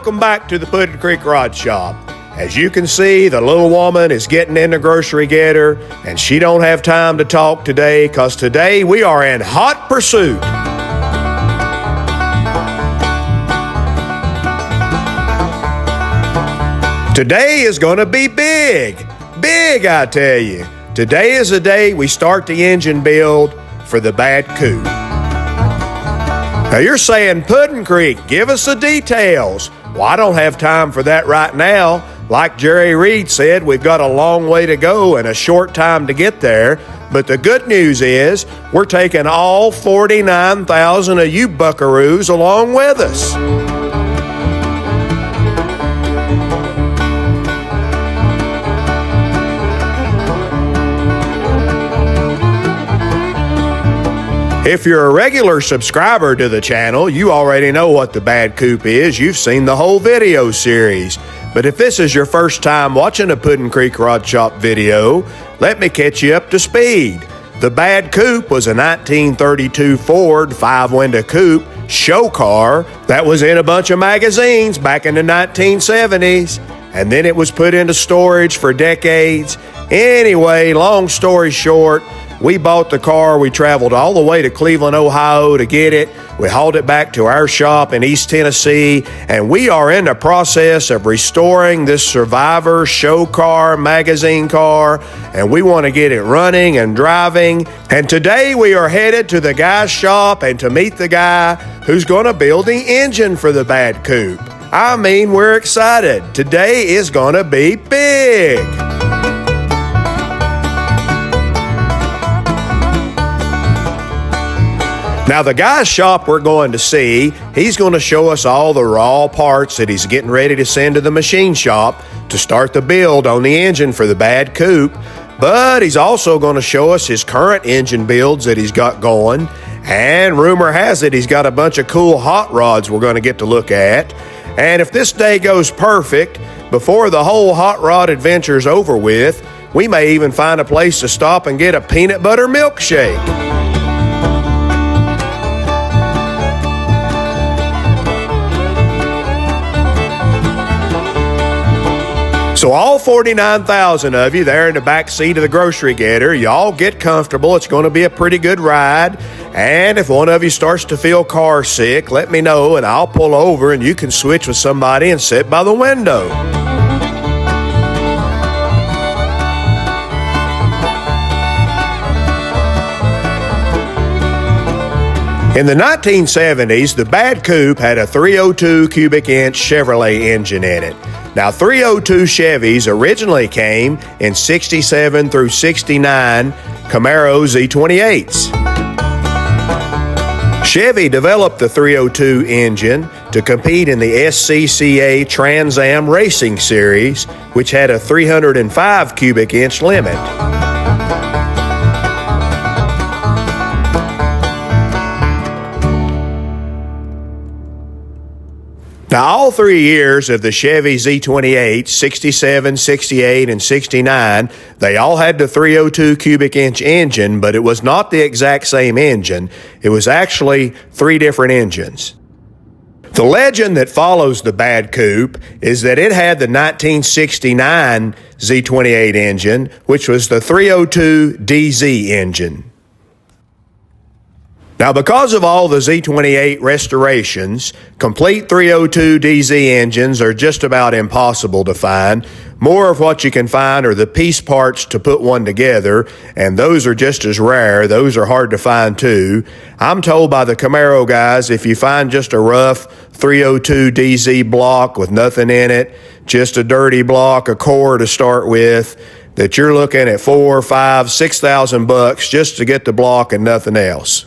welcome back to the Puddin' Creek Rod Shop. As you can see, the little woman is getting in the grocery getter, and she don't have time to talk today, because today we are in hot pursuit. Today is going to be big, I tell you. Today is the day we start the engine build for the Bad Coupe. Now you're saying, Puddin' Creek, give us the details. Well, I don't have time for that right now. Like Jerry Reed said, we've got a long way to go and a short time to get there. But the good news is we're taking all 49,000 of you buckaroos along with us. If you're a regular subscriber to the channel, you already know what the Bad Coupe is. You've seen the whole video series. But if this is your first time watching a Puddin' Creek Rod Shop video, let me catch you up to speed. The Bad Coupe was a 1932 Ford 5-window coupe show car that was in a bunch of magazines back in the 1970s. And then it was put into storage for decades. Anyway, long story short, we bought the car. We traveled all the way to Cleveland, Ohio to get it. We hauled it back to our shop in East Tennessee, and we are in the process of restoring this Survivor show car, magazine car, and we want to get it running and driving. And today we are headed to the guy's shop and to meet the guy who's going to build the engine for the Bad Coupe. I mean, we're excited. Today is going to be big. Now, the guy's shop we're going to see, he's going to show us all the raw parts that he's getting ready to send to the machine shop to start the build on the engine for the Bad Coupe. But he's also going to show us his current engine builds that he's got going. And rumor has it he's got a bunch of cool hot rods we're going to get to look at. And if this day goes perfect, before the whole hot rod adventure's over with, we may even find a place to stop and get a peanut butter milkshake. So all 49,000 of you there in the back seat of the grocery getter, y'all get comfortable. It's going to be a pretty good ride. And if one of you starts to feel car sick, let me know and I'll pull over and you can switch with somebody and sit by the window. In the 1970s, the Bad Coupe had a 302 cubic inch Chevrolet engine in it. Now, 302 Chevys originally came in 67 through 69 Camaro Z28s. Chevy developed the 302 engine to compete in the SCCA Trans Am Racing Series, which had a 305 cubic inch limit. Now, all 3 years of the Chevy Z28, 67, 68, and 69, they all had the 302 cubic inch engine, but it was not the exact same engine. It was actually 3 different engines. The legend that follows the Bad Coupe is that it had the 1969 Z28 engine, which was the 302 DZ engine. Now, because of all the Z28 restorations, complete 302 DZ engines are just about impossible to find. More of what you can find are the piece parts to put one together, and those are just as rare. Those are hard to find too. I'm told by the Camaro guys, if you find just a rough 302 DZ block with nothing in it, just a dirty block, a core to start with, that you're looking at $4,000, $5,000, $6,000 just to get the block and nothing else.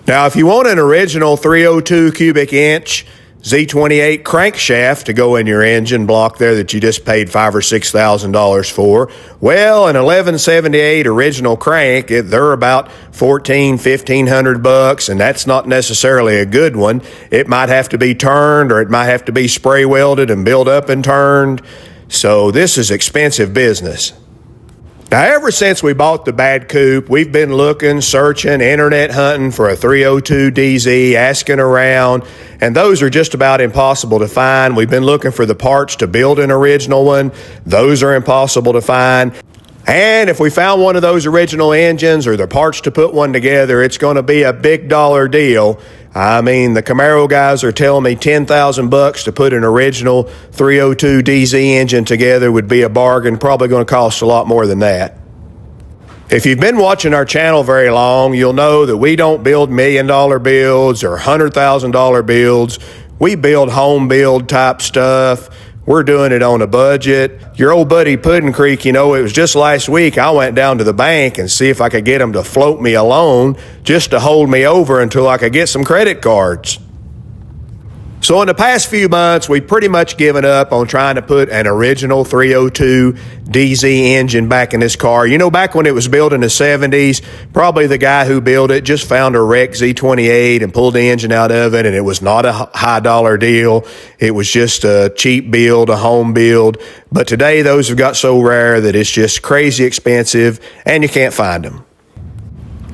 Now, if you want an original 302 cubic inch Z28 crankshaft to go in your engine block there that you just paid $5,000 or $6,000 for, well, an 1178 original crank, they're about $1,400-$1,500, and that's not necessarily a good one. It might have to be turned, or it might have to be spray welded and built up and turned. So this is expensive business. Now, ever since we bought the Bad Coupe, we've been looking, searching, internet hunting for a 302 DZ, asking around, and those are just about impossible to find. We've been looking for the parts to build an original one. Those are impossible to find. And if we found one of those original engines or the parts to put one together, it's going to be a big dollar deal. I mean, the Camaro guys are telling me $10,000 to put an original 302 DZ engine together would be a bargain, probably going to cost a lot more than that. If you've been watching our channel very long, you'll know that we don't build $1 million builds or $100,000 builds. We build home build type stuff. We're doing it on a budget. Your old buddy Puddin' Creek, it was just last week I went down to the bank and see if I could get them to float me a loan just to hold me over until I could get some credit cards. So in the past few months, we've pretty much given up on trying to put an original 302 DZ engine back in this car. Back when it was built in the 70s, probably the guy who built it just found a wreck Z28 and pulled the engine out of it, and it was not a high dollar deal. It was just a cheap build, a home build. But today, those have got so rare that it's just crazy expensive, and you can't find them.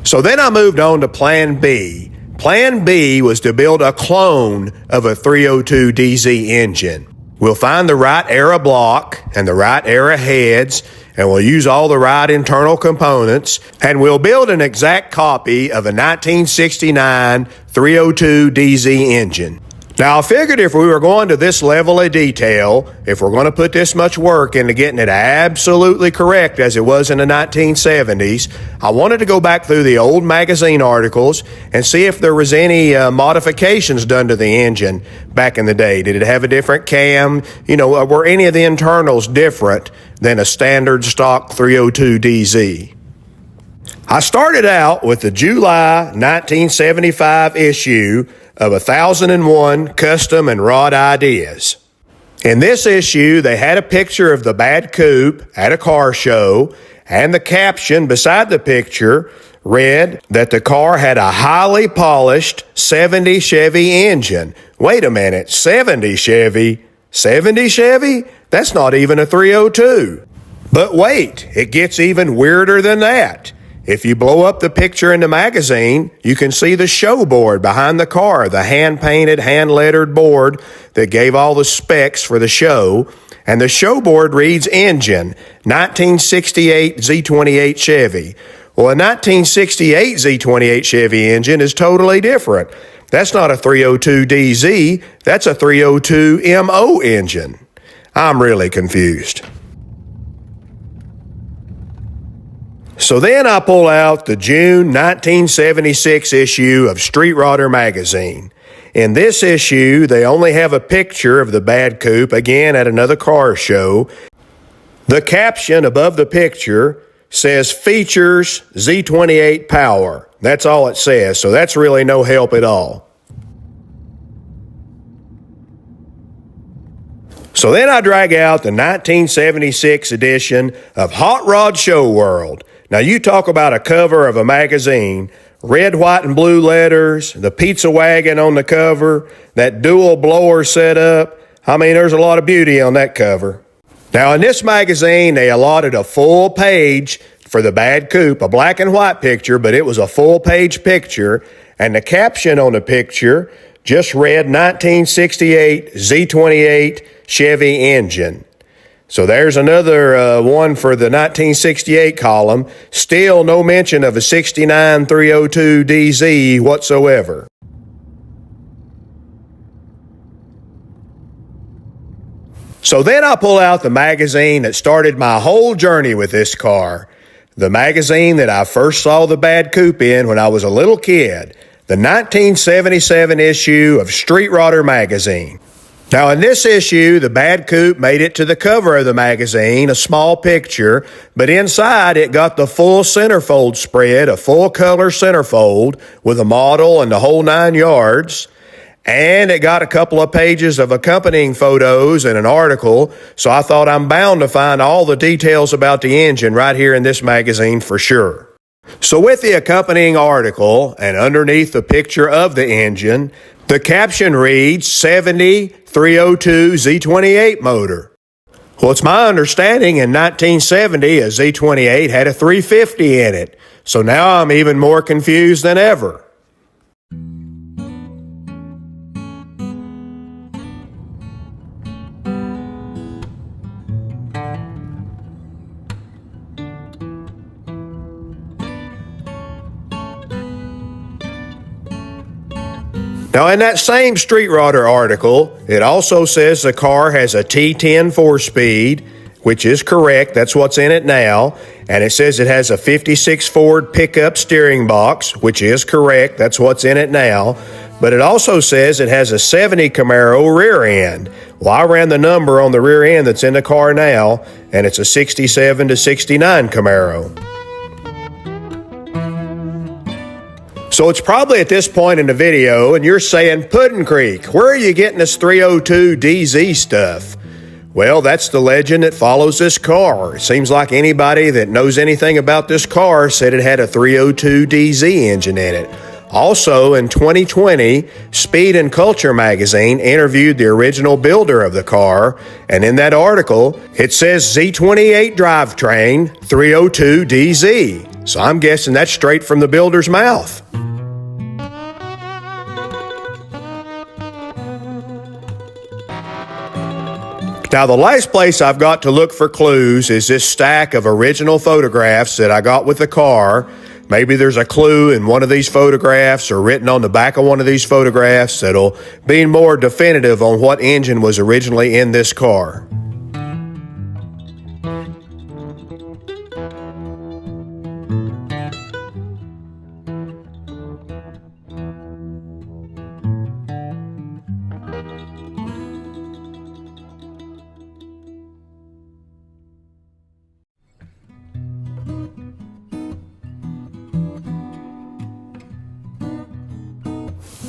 So then I moved on to Plan B. Plan B was to build a clone of a 302 DZ engine. We'll find the right era block and the right era heads, and we'll use all the right internal components, and we'll build an exact copy of a 1969 302 DZ engine. Now, I figured if we were going to this level of detail, if we're going to put this much work into getting it absolutely correct as it was in the 1970s, I wanted to go back through the old magazine articles and see if there was any modifications done to the engine back in the day. Did it have a different cam? Were any of the internals different than a standard stock 302 DZ? I started out with the July 1975 issue of 1001 Custom and Rod Ideas. In this issue, they had a picture of the Bad Coupe at a car show, and the caption beside the picture read that the car had a highly polished 70 Chevy engine. Wait a minute, 70 Chevy? 70 Chevy? That's not even a 302. But wait, it gets even weirder than that. If you blow up the picture in the magazine, you can see the show board behind the car, the hand-painted, hand-lettered board that gave all the specs for the show. And the show board reads engine, 1968 Z28 Chevy. Well, a 1968 Z28 Chevy engine is totally different. That's not a 302 DZ, that's a 302 MO engine. I'm really confused. So then I pull out the June 1976 issue of Street Rodder magazine. In this issue, they only have a picture of the Bad Coupe, again at another car show. The caption above the picture says features Z28 power. That's all it says, so that's really no help at all. So then I drag out the 1976 edition of Hot Rod Show World. Now, you talk about a cover of a magazine, red, white, and blue letters, the pizza wagon on the cover, that dual blower setup. I mean, there's a lot of beauty on that cover. Now, in this magazine, they allotted a full page for the Bad Coupe, a black and white picture, but it was a full-page picture, and the caption on the picture just read 1968 Z28 Chevy engine. So there's another one for the 1968 column. Still no mention of a 69 302 DZ whatsoever. So then I pull out the magazine that started my whole journey with this car. The magazine that I first saw the Bad Coupe in when I was a little kid. The 1977 issue of Street Rodder magazine. Now, in this issue, the Bad Coupe made it to the cover of the magazine, a small picture, but inside it got the full centerfold spread, a full-color centerfold with a model and the whole 9 yards, and it got a couple of pages of accompanying photos and an article, so I thought I'm bound to find all the details about the engine right here in this magazine for sure. So with the accompanying article and underneath the picture of the engine, the caption reads 70 302 Z28 motor. Well, it's my understanding in 1970 a Z28 had a 350 in it, so now I'm even more confused than ever. Now, in that same Street Rodder article, it also says the car has a T10 4-speed, which is correct. That's what's in it now. And it says it has a 56 Ford pickup steering box, which is correct. That's what's in it now. But it also says it has a 70 Camaro rear end. Well, I ran the number on the rear end that's in the car now, and it's a 67 to 69 Camaro. So it's probably at this point in the video, and you're saying, Puddin' Creek, where are you getting this 302 DZ stuff? Well, that's the legend that follows this car. It seems like anybody that knows anything about this car said it had a 302 DZ engine in it. Also, in 2020, Speed and Culture magazine interviewed the original builder of the car, and in that article, it says Z28 drivetrain 302 DZ. So I'm guessing that's straight from the builder's mouth. Now, the last place I've got to look for clues is this stack of original photographs that I got with the car. Maybe there's a clue in one of these photographs or written on the back of one of these photographs that'll be more definitive on what engine was originally in this car.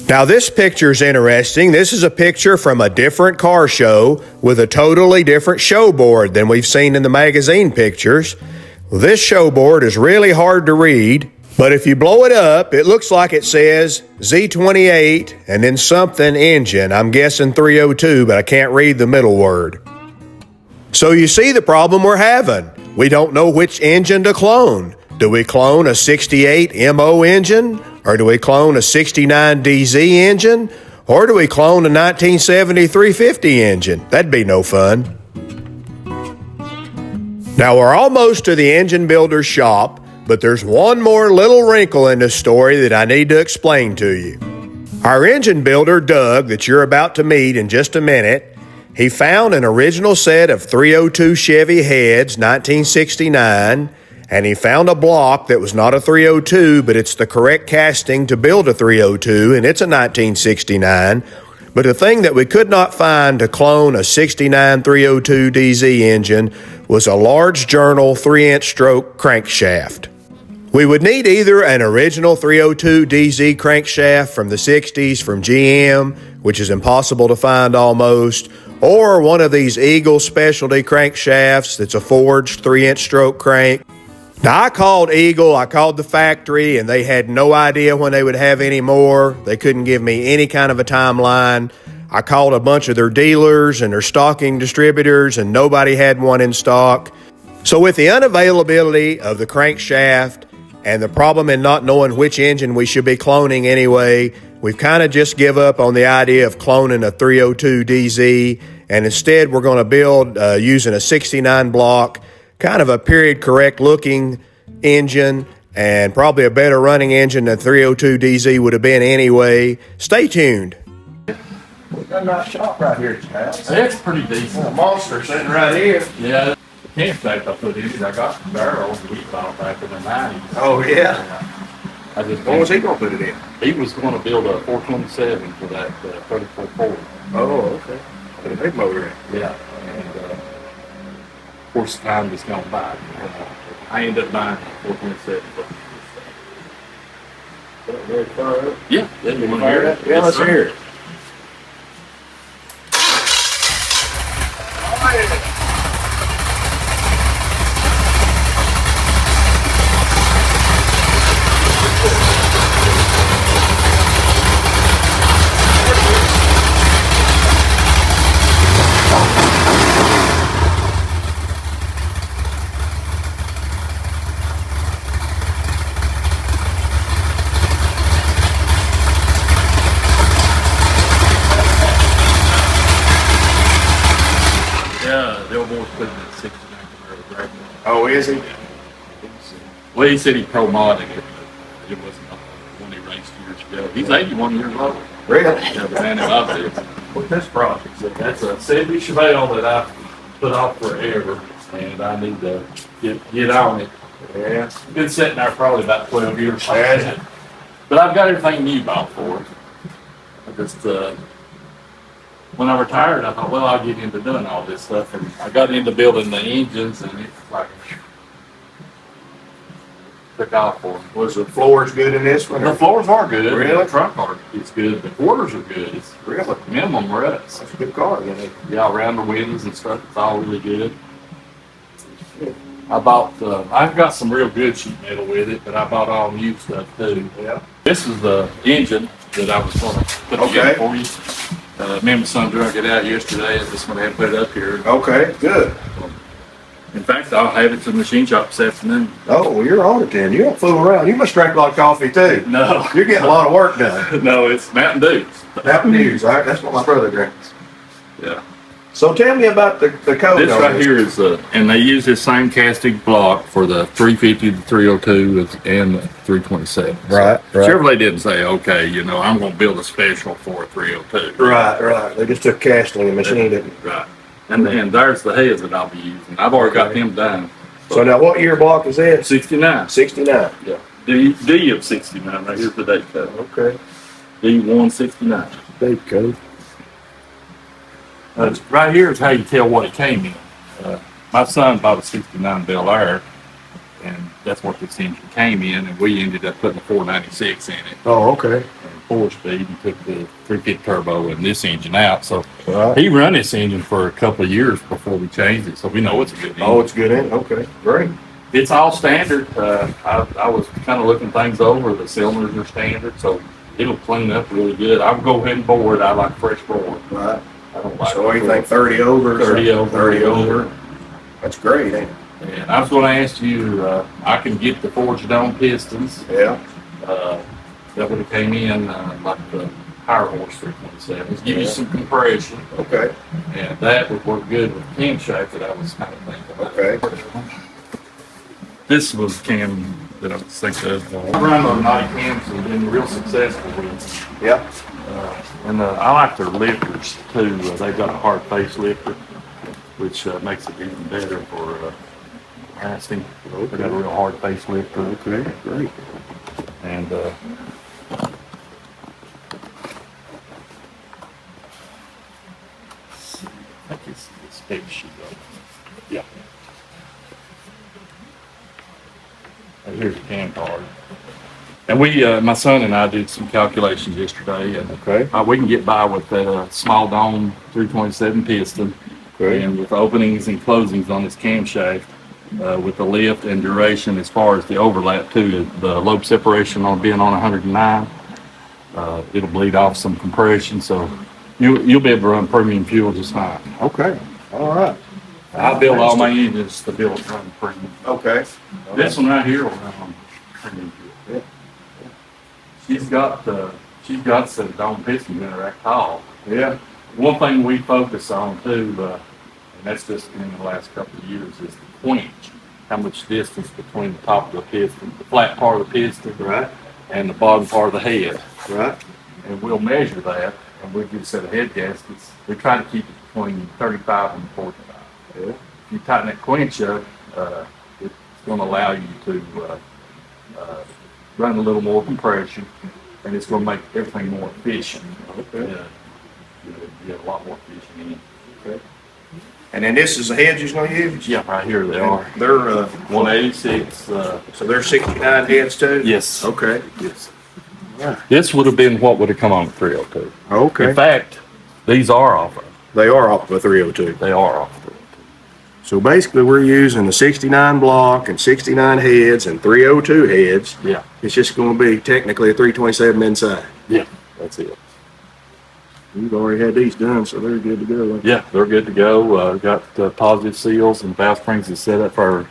Now, this picture's interesting. This is a picture from a different car show with a totally different show board than we've seen in the magazine pictures. Well, this show board is really hard to read, but if you blow it up, it looks like it says Z28 and then something engine. I'm guessing 302, but I can't read the middle word. So you see the problem we're having. We don't know which engine to clone. Do we clone a 68 MO engine? Or do we clone a 69 DZ engine? Or do we clone a 1970 350 engine? That'd be no fun. Now, we're almost to the engine builder's shop, but there's one more little wrinkle in this story that I need to explain to you. Our engine builder, Doug, that you're about to meet in just a minute, he found an original set of 302 Chevy heads, 1969, and he found a block that was not a 302, but it's the correct casting to build a 302, and it's a 1969. But the thing that we could not find to clone a 69 302 DZ engine was a large journal 3-inch stroke crankshaft. We would need either an original 302 DZ crankshaft from the 60s from GM, which is impossible to find almost, or one of these Eagle specialty crankshafts that's a forged 3-inch stroke crank. Now, I called Eagle, I called the factory, and they had no idea when they would have any more. They couldn't give me any kind of a timeline. I called a bunch of their dealers and their stocking distributors, and nobody had one in stock. So with the unavailability of the crankshaft and the problem in not knowing which engine we should be cloning anyway, we've kind of just give up on the idea of cloning a 302 DZ, and instead we're going to build using a 69 block, kind of a period correct looking engine, and probably a better running engine than 302 DZ would have been anyway. Stay tuned. We've got a nice shop right here at your house. It's pretty decent. A monster sitting right here. Yeah, the camp I put in it, I got some barrels we bought back in the 90s. Oh, yeah. When was he going to put it in? He was going to build a 427 for that 34 Ford. Oh, okay. Put a big motor in. Yeah, and of course time has gone by. I ended up buying a 427. Very far up. Yeah, you want to hear it? Yeah, let's hear it. Oh, is he? Well, he said he pro-modded it, but it wasn't when he raced years ago. He's 81 years old. Really? Yeah, the man who loves it. What's this project? So that's a 70 Chevelle that I put off forever, and I need to get on it. Yeah. It's been sitting there probably about 12 years. Has it? But I've got everything new bought for it. I just, when I retired, I thought, well, I'll get into doing all this stuff. And I got into building the engines, and it's like, took off for me. Was the floors good in this one? The floors are good. Really? The trunk art is good. The quarters are good. It's Really? minimum ruts. That's a good car, isn't it? Yeah, around the windows and stuff, it's all really good. I bought, I've got some real good sheet metal with it, but I bought all new stuff too. Yeah. This is the engine that I was going to put together for you. Me and my son drug it out yesterday, and this one I had put it up here. Okay, good. In fact, I'll have it to the machine shop this afternoon. Oh, well, you're on it then. You don't fool around. You must drink a lot of coffee too. No. You're getting a lot of work done. No, it's Mountain Dew. Mountain Dews, all right? That's what my brother drinks. Yeah. So tell me about the code. This right here is, and they use this same casting block for the 350, the 302, and the 327. Right, So right. Chevrolet didn't say, okay, you know, I'm going to build a special for a 302. Right. They just took casting and machined it. Right. And then there's the heads that I'll be using. I've already got them done. So now what year block is that? 69. 69. Yeah. D of 69. Right here's the date code. Okay. D169. Date code. Right here is how you tell what it came in. My son bought a 69 Bel Air, and that's what this engine came in, and we ended up putting a 496 in it. Oh, okay. And 4-speed, and took the 350 turbo and this engine out. So Right. he run this engine for a couple of years before we changed it, so we know it's a good engine. Oh, it's good in. Okay, great. It's all standard. I was kind of looking things over. The cylinders are standard, so it'll clean up really good. I'll go ahead and bore it. I like fresh bore. Right. I don't like So anything 30 over? 30 over. 30 over. That's great, ain't it? And I was going to ask you, I can get the forged dome pistons. Yeah. That would have came in like the higher horse 327s. Give you some compression, Okay. and that would work good with the camshaft that I was kind of thinking about. Okay. This was cam that I was thinking of. Run on night cams have been real successful with. Yeah. And I like their lifters too. They've got a hard face lifter, which makes it even better for lasting. They got a real hard face lifter. Okay, great. And I think it's this big sheet of it. Yeah. And here's a cam card. And we, my son and I did some calculations yesterday, and Okay. we can get by with that small dome 327 piston, Okay. and with openings and closings on this camshaft, with the lift and duration as far as the overlap too. The lobe separation on being on 109, it'll bleed off some compression, so you'll be able to run premium fuel just fine. Okay. All right. I build all my engines to build run premium. Okay. This one right here will run on premium fuel. Yeah. She's got some dome pistons in her at all. Yeah. One thing we focus on too, and that's just in the last couple of years, is the quench. How much distance between the top of the piston, the flat part of the piston, Right. and the bottom part of the head. Right. And we'll measure that, and we'll get a set of head gaskets. We try to keep it between 35 and 45. Yeah. If you tighten that quench up, it's going to allow you to run a little more compression, and it's going to make everything more efficient. Okay. You get a lot more efficient in. Okay. And then this is the heads you're gonna use? Yeah, right here they are. They're 186. so they're 69 heads too? Yes. Okay. Yes. This would have been what would have come on the 302. Okay. In fact, these are off of. They are off the 302. They are off. So basically we're using the 69 block and 69 heads and 302 heads. Yeah. It's just gonna be technically a 327 inside. Yeah. That's it. You've already had these done, so they're good to go. Yeah, they're good to go. Got positive seals and valve springs is set up for.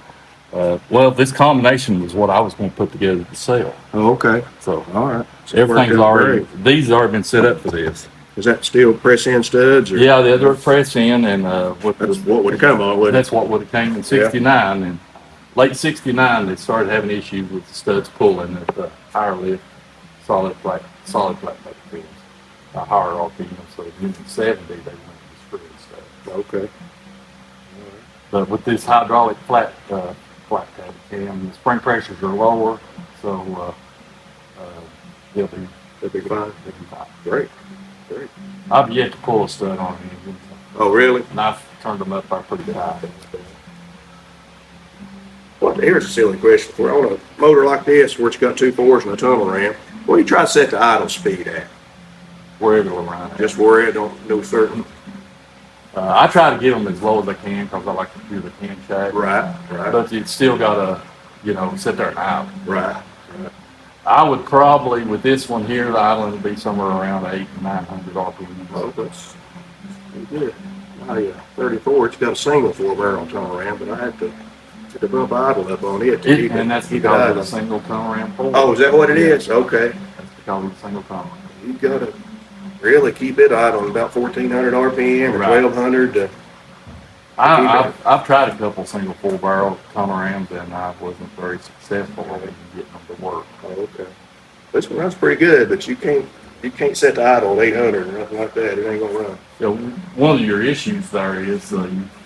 Well, this combination was what I was going to put together to sell. Oh, okay. So All right. So everything's worked out already. great. These have already been set up for this. Is that steel press-in studs? Or? Yeah, they're press in, and That's what would have come on, wouldn't it? that's what would have came in '69, and late '69, they started having issues with the studs pulling at the higher lift solid flat materials, a higher RPM. So in the '70s, they went to screw stuff. Okay. But with this hydraulic flat tab cam, the spring pressures are lower, so they'll be fine. They'll be fine. Great. Great. I've yet to pull a stud on an engine, Oh, really? and I've turned them up by pretty high. Well, here's a silly question. For on a motor like this, where it's got 2 4s and a tunnel ramp, what do you try to set the idle speed at? Wherever it'll run. Just where it don't no certain. I try to get them as low as I can because I like to do the camshaft. Right. Right. But it's still got to, sit there and idle. Right. I would probably, with this one here, the idling would be somewhere around 800 to 900 RPM. Oh, that's good. My 34, it's got a single 4-barrel tunnel ramp, but I had to put the bump idle up on it to keep it. And that's keep it because of idle. the single tunnel ramp pull. Oh, is that what it is? Okay. That's because of the single tunnel ramp. You gotta really keep it idle about 1,400 RPM or Right. 1,200 to. I've tried a couple single 4-barrel tunnel rams and I wasn't very successful in getting them to work. Oh, okay. This one runs pretty good, but you can't set the idle at 800 or nothing like that. It ain't gonna run. One of your issues there is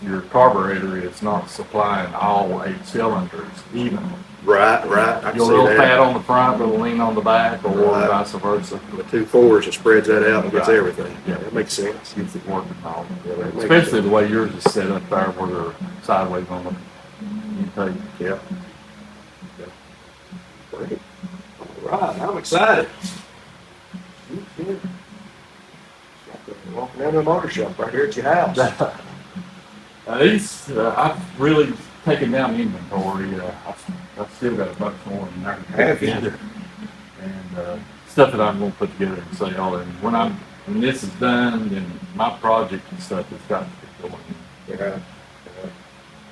your carburetor is not supplying all 8 cylinders evenly. Right. I can You'll see little that. fat on the front, but lean on the back, or Right. vice versa. The 2 4s, it spreads that out and gets Right. everything. Yeah. That makes sense. Gets it working all. Yeah, that makes Especially sense. the way yours is set up there where they're sideways on the intake. Yeah. Great. All right, I'm excited. Walking down to the motor shop right here at your house. I've really taken down inventory. I've still got a bunch more than I can put Have you? together. And stuff that I'm going to put together and sell. And when this is done, then my project and stuff has got to get going. Yeah.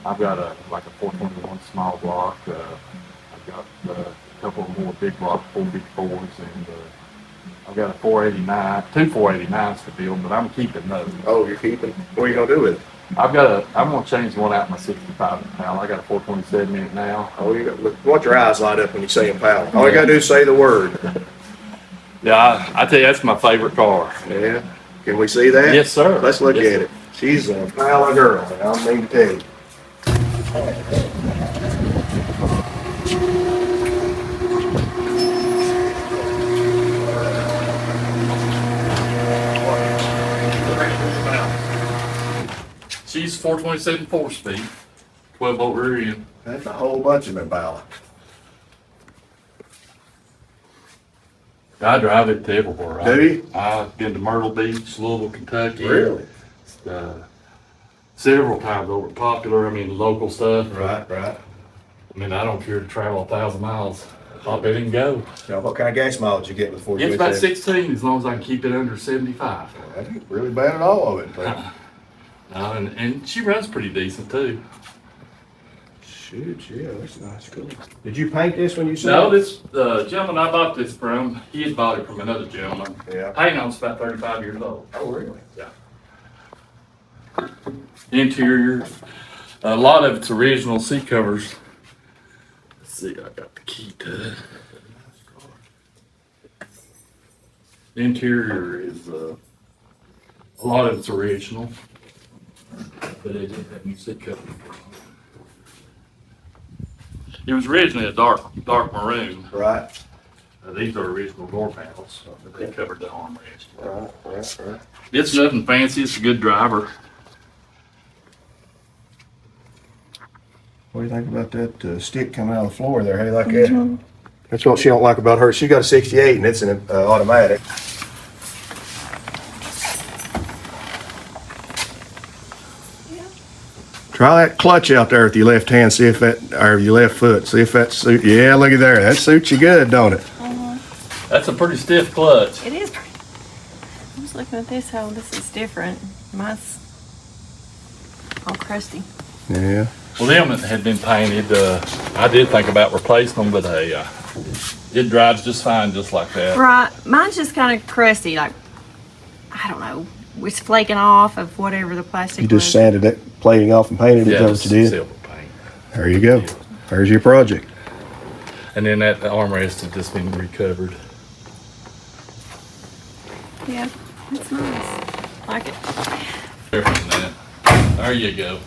I've got a 421 small block. I've got a couple of more big block 4B4s, and I've got a 489, 2 489s to build, but I'm keeping those. Oh, you're keeping? What are you gonna do with it? I'm gonna change one out in my 65 now. I got a 427 in it now. Oh, you got look. Want your eyes light up when you say Impala. All you gotta do is say the word. Yeah, I tell you, that's my favorite car. Yeah. Can we see that? Yes, sir. Let's look Yes, at sir. it. She's a Impala girl. I mean to tell you. She's 427 4-speed, 12-volt rear end. That's a whole bunch of Impala. I drive it to everywhere. Do you? I've been to Myrtle Beach, Louisville, Kentucky. Really? Several times over at Popular. I mean, local stuff. Right. I mean, I don't care to travel 1,000 miles. Hop in and go. Now, what kind of gas mileage you get with It's about 427? 16 as long as I can keep it under 75. That ain't really bad at all of it. But And she runs pretty decent too. shoot, yeah, that's nice. Cool. Did you paint this when you said? No, this gentleman I bought this from, he had bought it from another gentleman. Yeah. Paint on it's about 35 years old. Oh, really? Yeah. Interior, a lot of it's original seat covers. Let's see, I got the key to it. The interior is a lot of it's original, but it did have new seat covers. It was originally a dark maroon. Right. These are original door panels, but they covered the armrest. Right. It's nothing fancy. It's a good driver. What do you think about that stick coming out of the floor there? How you like that? That's what she don't like about her. She got a 68 and it's an automatic. Try that clutch out there with your left hand, see if that, or your left foot, see if that suits. Yeah, look at there. That suits you good, don't it? That's a pretty stiff clutch. It is pretty. I'm just looking at this, how this is different. Mine's all crusty. Yeah. Well, them had been painted. I did think about replacing them, but hey, it drives just fine, just like that. Right. Mine's just kind of crusty, like, I don't know. It's flaking off of whatever the plastic You just was. sanded that plating off and painted it, is that what you did? Silver paint. There you go. There's your project. And then that armrest has just been recovered. Yeah, it's nice. Like it. There you go.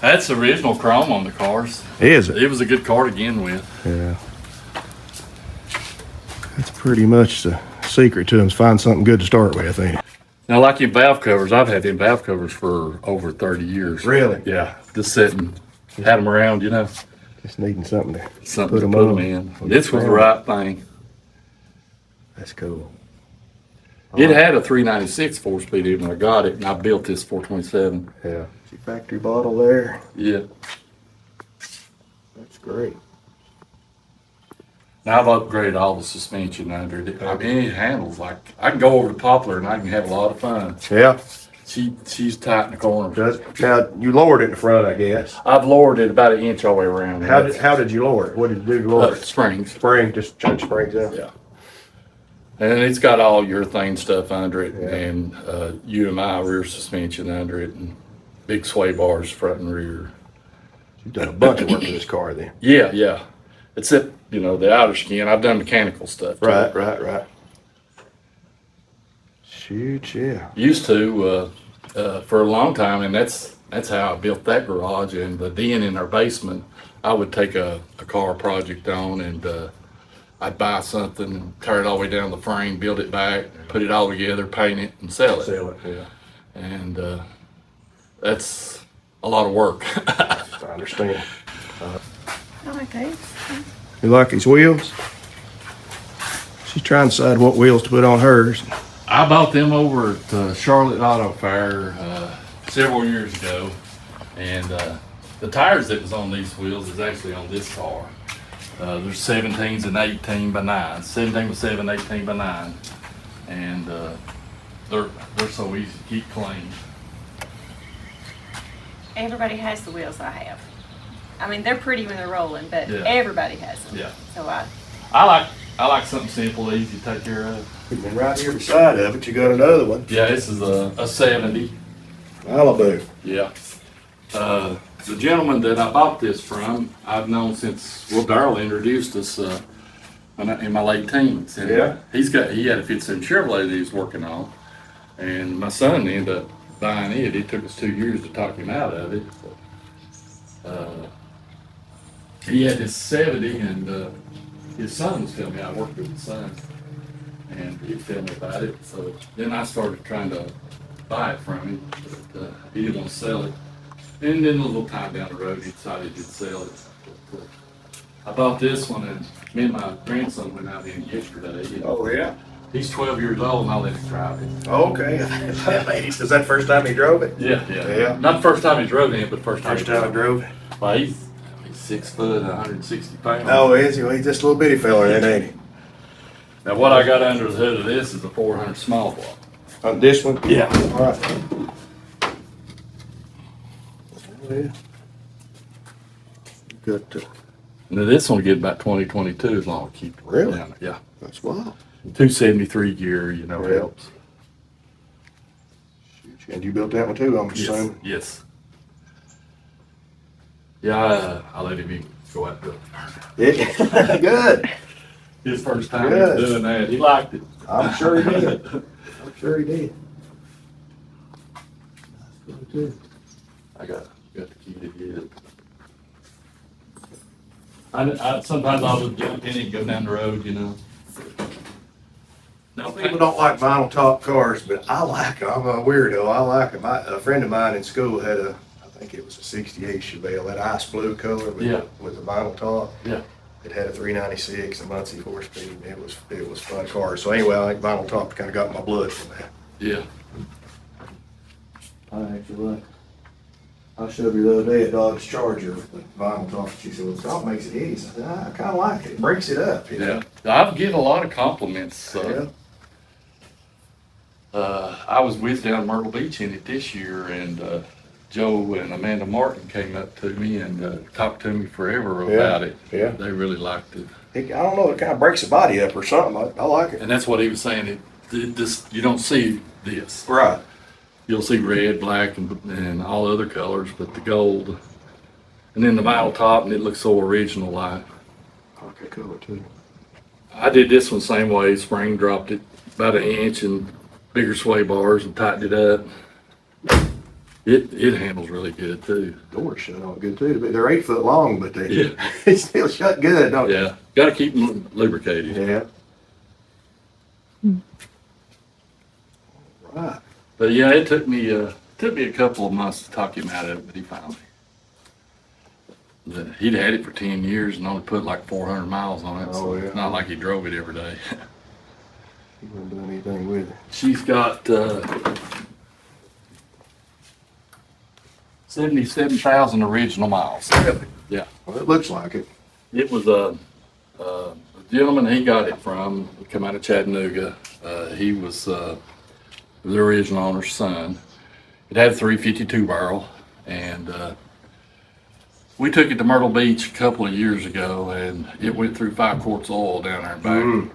That's original chrome on the cars. Is it? It was a good car to begin with. Yeah. That's pretty much the secret to them, is find something good to start with, ain't it? Now, like your valve covers, I've had them valve covers for over 30 years. Really? Yeah, just sitting, had them around, you know. Just needing something to Something put to them put on. them in. This was the right thing. That's cool. It had a 396 4-speed even when I got it, and I built this 427. Yeah. See factory bottle there. Yeah. That's great. Now I've upgraded all the suspension under it. I mean, it handles like, I can go over to Poplar and I can have a lot of fun. Yeah. She's tight in the corner. Now, you lowered it in the front, I guess. I've lowered it about an inch all the way around. How did you lower it? What did you do to lower it? Springs. Spring, just change springs out? Yeah. And it's got all urethane stuff under it, Yeah. and UMI rear suspension under it, and big sway bars front and rear. You've done a bunch of work with this car then. Yeah, yeah. Except, you know, the outer skin. I've done mechanical stuff too. Right. Shoot, yeah. Used to for a long time, and that's how I built that garage. And the den in our basement, I would take a car project on, and I'd buy something and tear it all the way down the frame, build it back, put it all together, paint it, and sell it. Sell it, yeah. And that's a lot of work. I understand. I like these. You like these wheels? She's trying to decide what wheels to put on hers. I bought them over at Charlotte Auto Fair several years ago, and the tires that was on these wheels is actually on this car. There's 17s and 18 by 9, 17 by 7, 18 by 9, and they're so easy to keep clean. Everybody has the wheels I have. I mean, they're pretty when they're rolling, but Yeah. everybody has them. Yeah. So I like something simple, easy to take care of. And right here beside of it, you got another one. Yeah, this is a 70. Malibu. Yeah. The gentleman that I bought this from, I've known since, well, Darrell introduced us in my late teens. And Yeah. he had a 57 Chevrolet that he was working on. And my son ended up buying it. It took us 2 years to talk him out of it. He had this 70, and his son was telling me, I worked with his son, and he was telling me about it. So then I started trying to buy it from him, but he didn't want to sell it. And then a little time down the road, he decided he'd sell it. But, I bought this one, and me and my grandson went out in yesterday. And Oh, yeah? he's 12 years old, and I let him drive it. Okay. Is that the first time he drove it? Yeah. Yeah. Not the first time he drove it, but first First time I drove it? Well, he's 6 foot, 160 pounds. Oh, is he? Well, he's just a little bitty fella then, ain't he? Now, what I got under the hood of this is a 400 small block. On this one? Yeah. All right. Oh, yeah. Good. Now, this one will get about 2022 as long as I keep it Really? down. Yeah. That's wild. 273 gear, you know, Yeah. helps. And you built that one too, I'm Yes. assuming? Yes. Yeah, I let him go out and do it. Yeah. Good. His first time Good. doing that, he liked it. I'm sure he did. I'm sure he did. That's good too. I got the key to get it. I sometimes I'll just jump in and go down the road, you know. No, People don't like vinyl top cars, but I like them. I'm a weirdo. I like them. A friend of mine in school had I think it was a 68 Chevelle, that ice blue color with, Yeah. with the vinyl top. Yeah. It had a 396, a Muncie 4-speed. It was a fun car. So anyway, I think vinyl top kind of got my blood from that. Yeah. I actually like. I showed her the other day a Dodge Charger with the vinyl top. She said, well, the top makes it easy. I said, I kind of like it. It breaks it up, you know? Yeah. I've getting a lot of compliments. Yeah. I was with down Myrtle Beach in it this year, and Joe and Amanda Martin came up to me and talked to me forever about it. Yeah. They really liked it. I don't know, it kind of breaks the body up or something. I like it. And that's what he was saying. This you don't see this. Right. You'll see red, black, and all other colors, but the gold and then the vinyl top, and it looks so original like. Okay, color too. I did this one same way, spring dropped it about an inch and bigger sway bars and tightened it up. It handles really good too. Doors shut on good too. But they're 8 foot long, but they Yeah. they still shut good, don't Yeah, got to keep them lubricated. they? Yeah. Right. But yeah, it took me a couple of months to talk him out of it, but he finally. He'd had it for 10 years and only put like 400 miles on it, so Oh, yeah. it's not like he drove it every day. He wouldn't do anything with it. She's got 77,000 original miles. Really? Yeah. Well, it looks like it. It was a gentleman he got it from, he come out of Chattanooga. He was the original owner's son. It had a 352 barrel, and we took it to Myrtle Beach a couple of years ago, and it went through 5 quarts of oil down there back.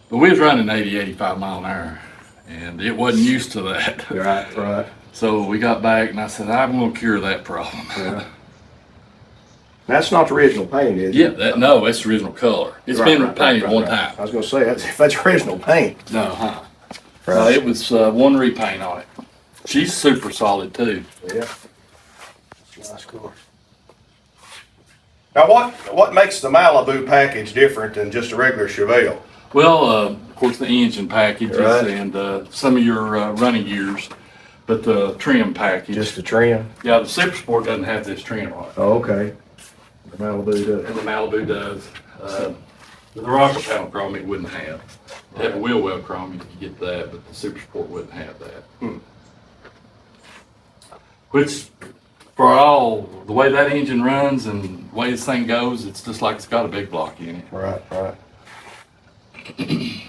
But we was running 80, 85 mile an hour, and it wasn't used to that. Right, right. So we got back, and I said, I'm going to cure that problem. Yeah. That's not the original paint, is it? Yeah, no, that's the original color. It's Right, been right, painted right, one right. time. I was gonna say, if that's original paint. No, huh? Right. It was one repaint on it. She's super solid too. Yeah. It's a nice car. Now, what makes the Malibu package different than just a regular Chevelle? Well, of course, the engine packages Right. and some of your running gears, but the trim package. Just the trim? Yeah, the Super Sport doesn't have this trim on it. Oh, okay. The Malibu does. And the Malibu does. The rocker panel chrome it wouldn't have. They have a wheel well chrome, you could get that, but the Super Sport wouldn't have that. Which, for all the way that engine runs and the way this thing goes, it's just like it's got a big block in it. Right, right. It's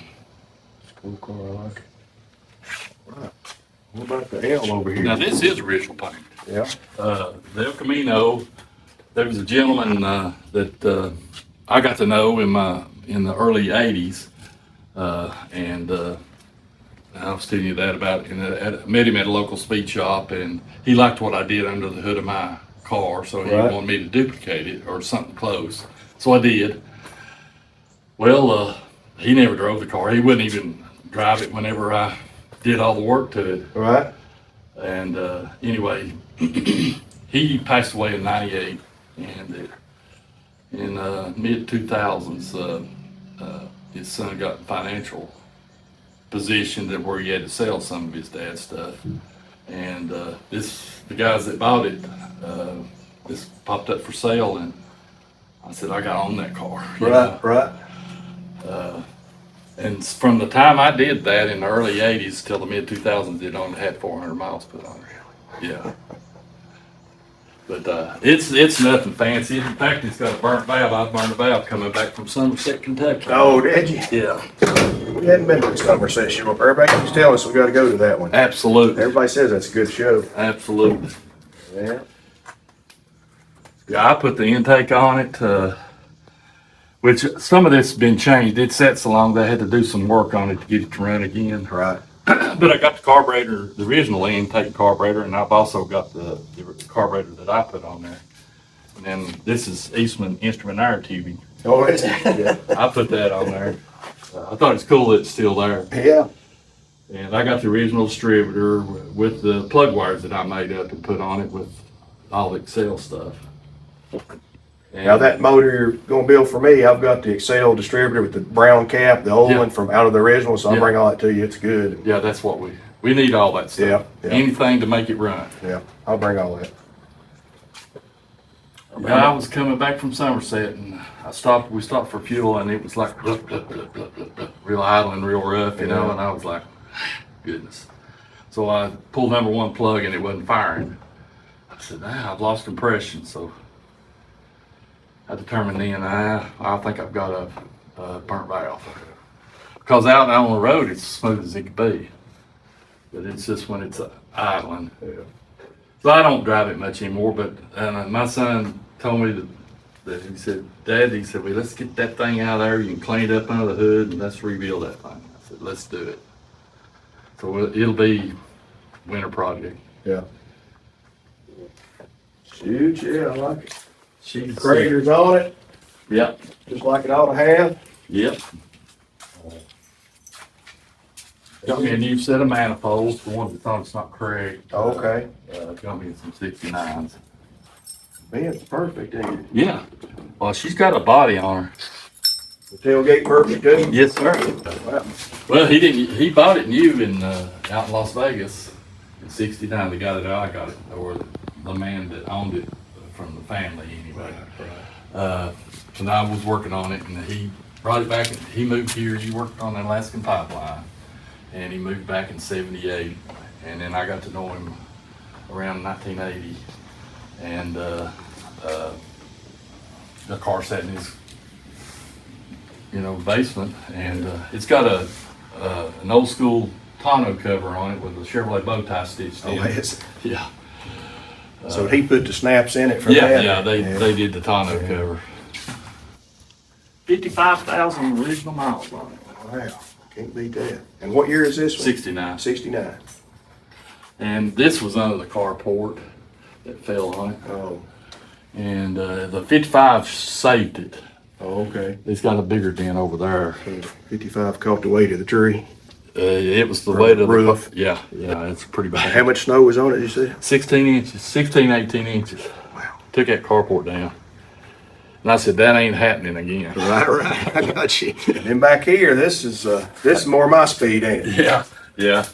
a cool car, I like it. Right. What about the L over here? Now this is original paint. Yeah. The El Camino, there was a gentleman that I got to know in the early '80s, and I was telling you that about. And met him at a local speed shop, and he liked what I did under the hood of my car, so he Right. wanted me to duplicate it or something close. So I did. Well, he never drove the car. He wouldn't even drive it whenever I did all the work to it. Right. And anyway, he passed away in '98, and in mid 2000s, his son got in financial position that where he had to sell some of his dad's stuff, and the guys that bought it, this popped up for sale, and I said I got to own that car. you know. Right, right. And from the time I did that in the early '80s till the mid 2000s, it only had 400 miles put on it. Yeah. But it's nothing fancy. In fact, it's got a burnt valve. I burned a valve coming back from Somerset, Kentucky. Oh, did you? Yeah. We hadn't been to this conversation before. Everybody keeps telling us we gotta go to that one. Absolutely. Everybody says that's a good show. Absolutely. Yeah. Yeah, I put the intake on it, which some of this has been changed. It sat so long that I had to do some work on it to get it to run again. Right. But I got the carburetor, the original intake carburetor, and I've also got the carburetor that I put on there. And then this is Eastman instrument iron tubing. Oh, is it? Yeah. I put that on there. I thought it's cool that it's still there. Yeah. And I got the original distributor with the plug wires that I made up and put on it with all the Excel stuff. And Now that motor you're gonna build for me, I've got the Excel distributor with the brown cap, the old Yeah. one from out of the original, so I'll Yeah. bring all that to you. It's good. yeah, that's what we need all that stuff. Yeah, yeah. Anything to make it run. Yeah, I'll bring all that. Yeah, I was coming back from Somerset and we stopped for fuel and it was like blup, blup, blup, blup, blup, blup, real idle and real rough, you know, Yeah. and I was like, goodness. So I pulled number 1 plug and it wasn't firing. I said, I've lost compression. So I determined then, I think I've got a burnt valve. Because out on the road, it's as smooth as it could be. But it's just when it's idling. Yeah. So I don't drive it much anymore, but my son told me that he said, Dad, he said, well, let's get that thing out of there. You can clean it up under the hood and let's rebuild that thing. I said, let's do it. So it'll be winter project. Yeah. Shoot, yeah, I like it. She's Graders on it, Yep. just like it ought to have. Yep. Got me a new set of manifolds for one that thought it's not correct. Okay. Got me some 69s. Ben's perfect, ain't it? Yeah. Well, she's got a body on her. The tailgate perfect too? Yes, sir. Wow. Well, he didn't. He bought it new in out in Las Vegas in '69. The guy that I got it, or the man that owned it from the family, anyway. And I was working on it, and he brought it back. He moved here. He worked on the Alaskan pipeline, and he moved back in '78. And then I got to know him around 1980, and the car sat in his basement, and it's got an old school tonneau cover on it with a Chevrolet bow tie stitched in. Oh, yes. Yeah. So he put the snaps in it for Yeah, that? yeah, they did the tonneau cover. 55,000 original miles on it. Wow, can't beat that. And what year is this one? 69. 69. And this was under the carport that fell on it. Oh, And the 55 saved it. oh, okay. It's got a bigger dent over there. So 55 caught the weight of the tree. It was the weight of Roof. Yeah, it's pretty bad. How much snow was on it, you said? 16 inches, 16, 18 inches. Wow. Took that carport down. And I said, that ain't happening again. Right. I got you. And then back here, this is more my speed, ain't it? Yeah.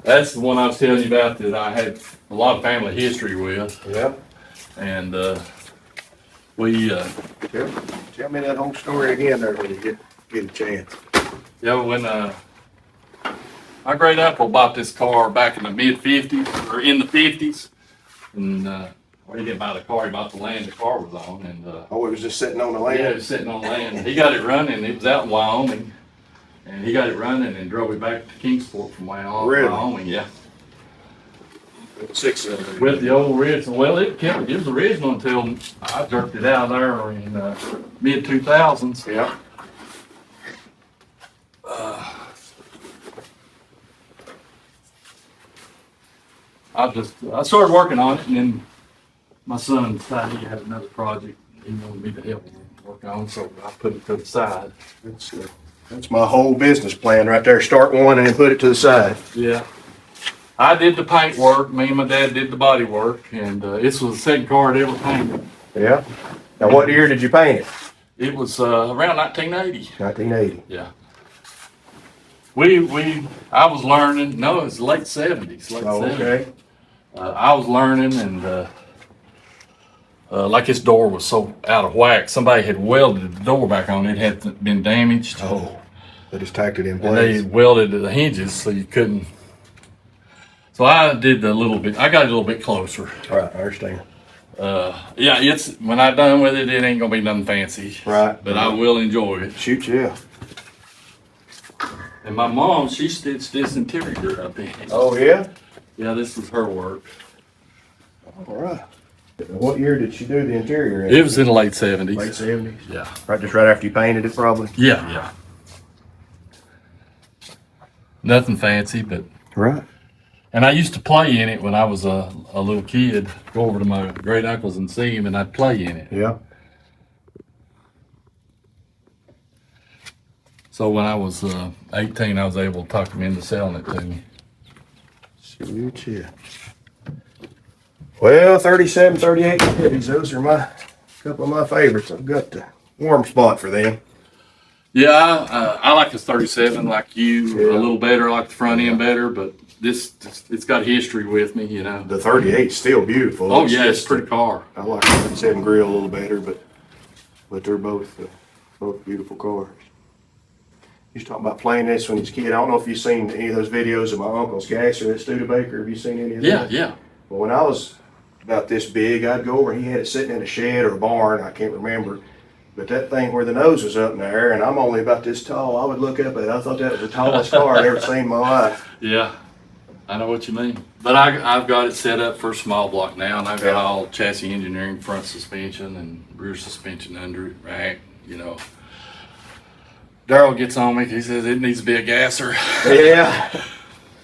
That's the one I was telling you about that I had a lot of family history with. Yep. And we, Tell me that whole story again there when you get a chance. when my great uncle bought this car back in the mid 50s or in the 50s. And he didn't buy the car, he bought the land the car was on. And Oh, it was just sitting on the land? yeah, it was sitting on land. He got it running. It was out in Wyoming. And he got it running and drove it back to Kingsport from Wyoming. Really? Wyoming, yeah. 6-cylinder. With the old original, well, it was original until I jerked it out there in mid 2000s. Yeah. I started working on it, and then my son decided he had another project he wanted me to help him work on, so I put it to the side. That's my whole business plan right there. Start one and then put it to the side. Yeah. I did the paint work. Me and my dad did the body work, and this was the second car I'd ever painted. Yeah. Now, what year did you paint it? It was around 1980. 1980. Yeah. I was learning. No, it was late 70s. Late Oh, 70s. okay. I was learning, and like this door was so out of whack, somebody had welded the door back on. It had been damaged. Oh, they just tacked it in And they place. had welded the hinges so you couldn't. So I did a little bit. I got it a little bit closer. Right, I understand. Yeah, it's when I'm done with it, it ain't gonna be nothing fancy. Right. But I will enjoy it. Shoot, yeah. And my mom, she stitched this interior up in. Oh, yeah? Yeah, this is her work. All right. What year did she do the interior in? It was in the late 70s. Late 70s? Yeah. Right, just right after you painted it, probably? Yeah. Nothing fancy, but. Right. And I used to play in it when I was a little kid. Go over to my great uncles and see him, and I'd play in it. Yeah. So when I was 18, I was able to talk him into selling it to me. Shoot, yeah. Well, 37, 38 Chevys, those are a couple of my favorites. I've got the warm spot for them. Yeah, I like this 37 like you, Yeah. a little better, I like the front end better, but it's got history with me, you know. The 38 is still beautiful. Oh yeah, it's a just- pretty car. I like the 37 grill a little better, but they're both beautiful cars. He was talking about playing this when he was a kid. I don't know if you've seen any of those videos of my uncle's gasser at Studebaker. Have you seen any of that? Yeah. Well, when I was about this big, I'd go over and he had it sitting in a shed or a barn, I can't remember. But that thing where the nose was up in the air, and I'm only about this tall, I would look up at it. I thought that was the tallest car I'd ever seen in my life. Yeah, I know what you mean. But I've got it set up for a small block now, and I've got all chassis engineering, front suspension, and rear suspension under it, rack, you know. Darryl gets on me, he says it needs to be a gasser. Yeah.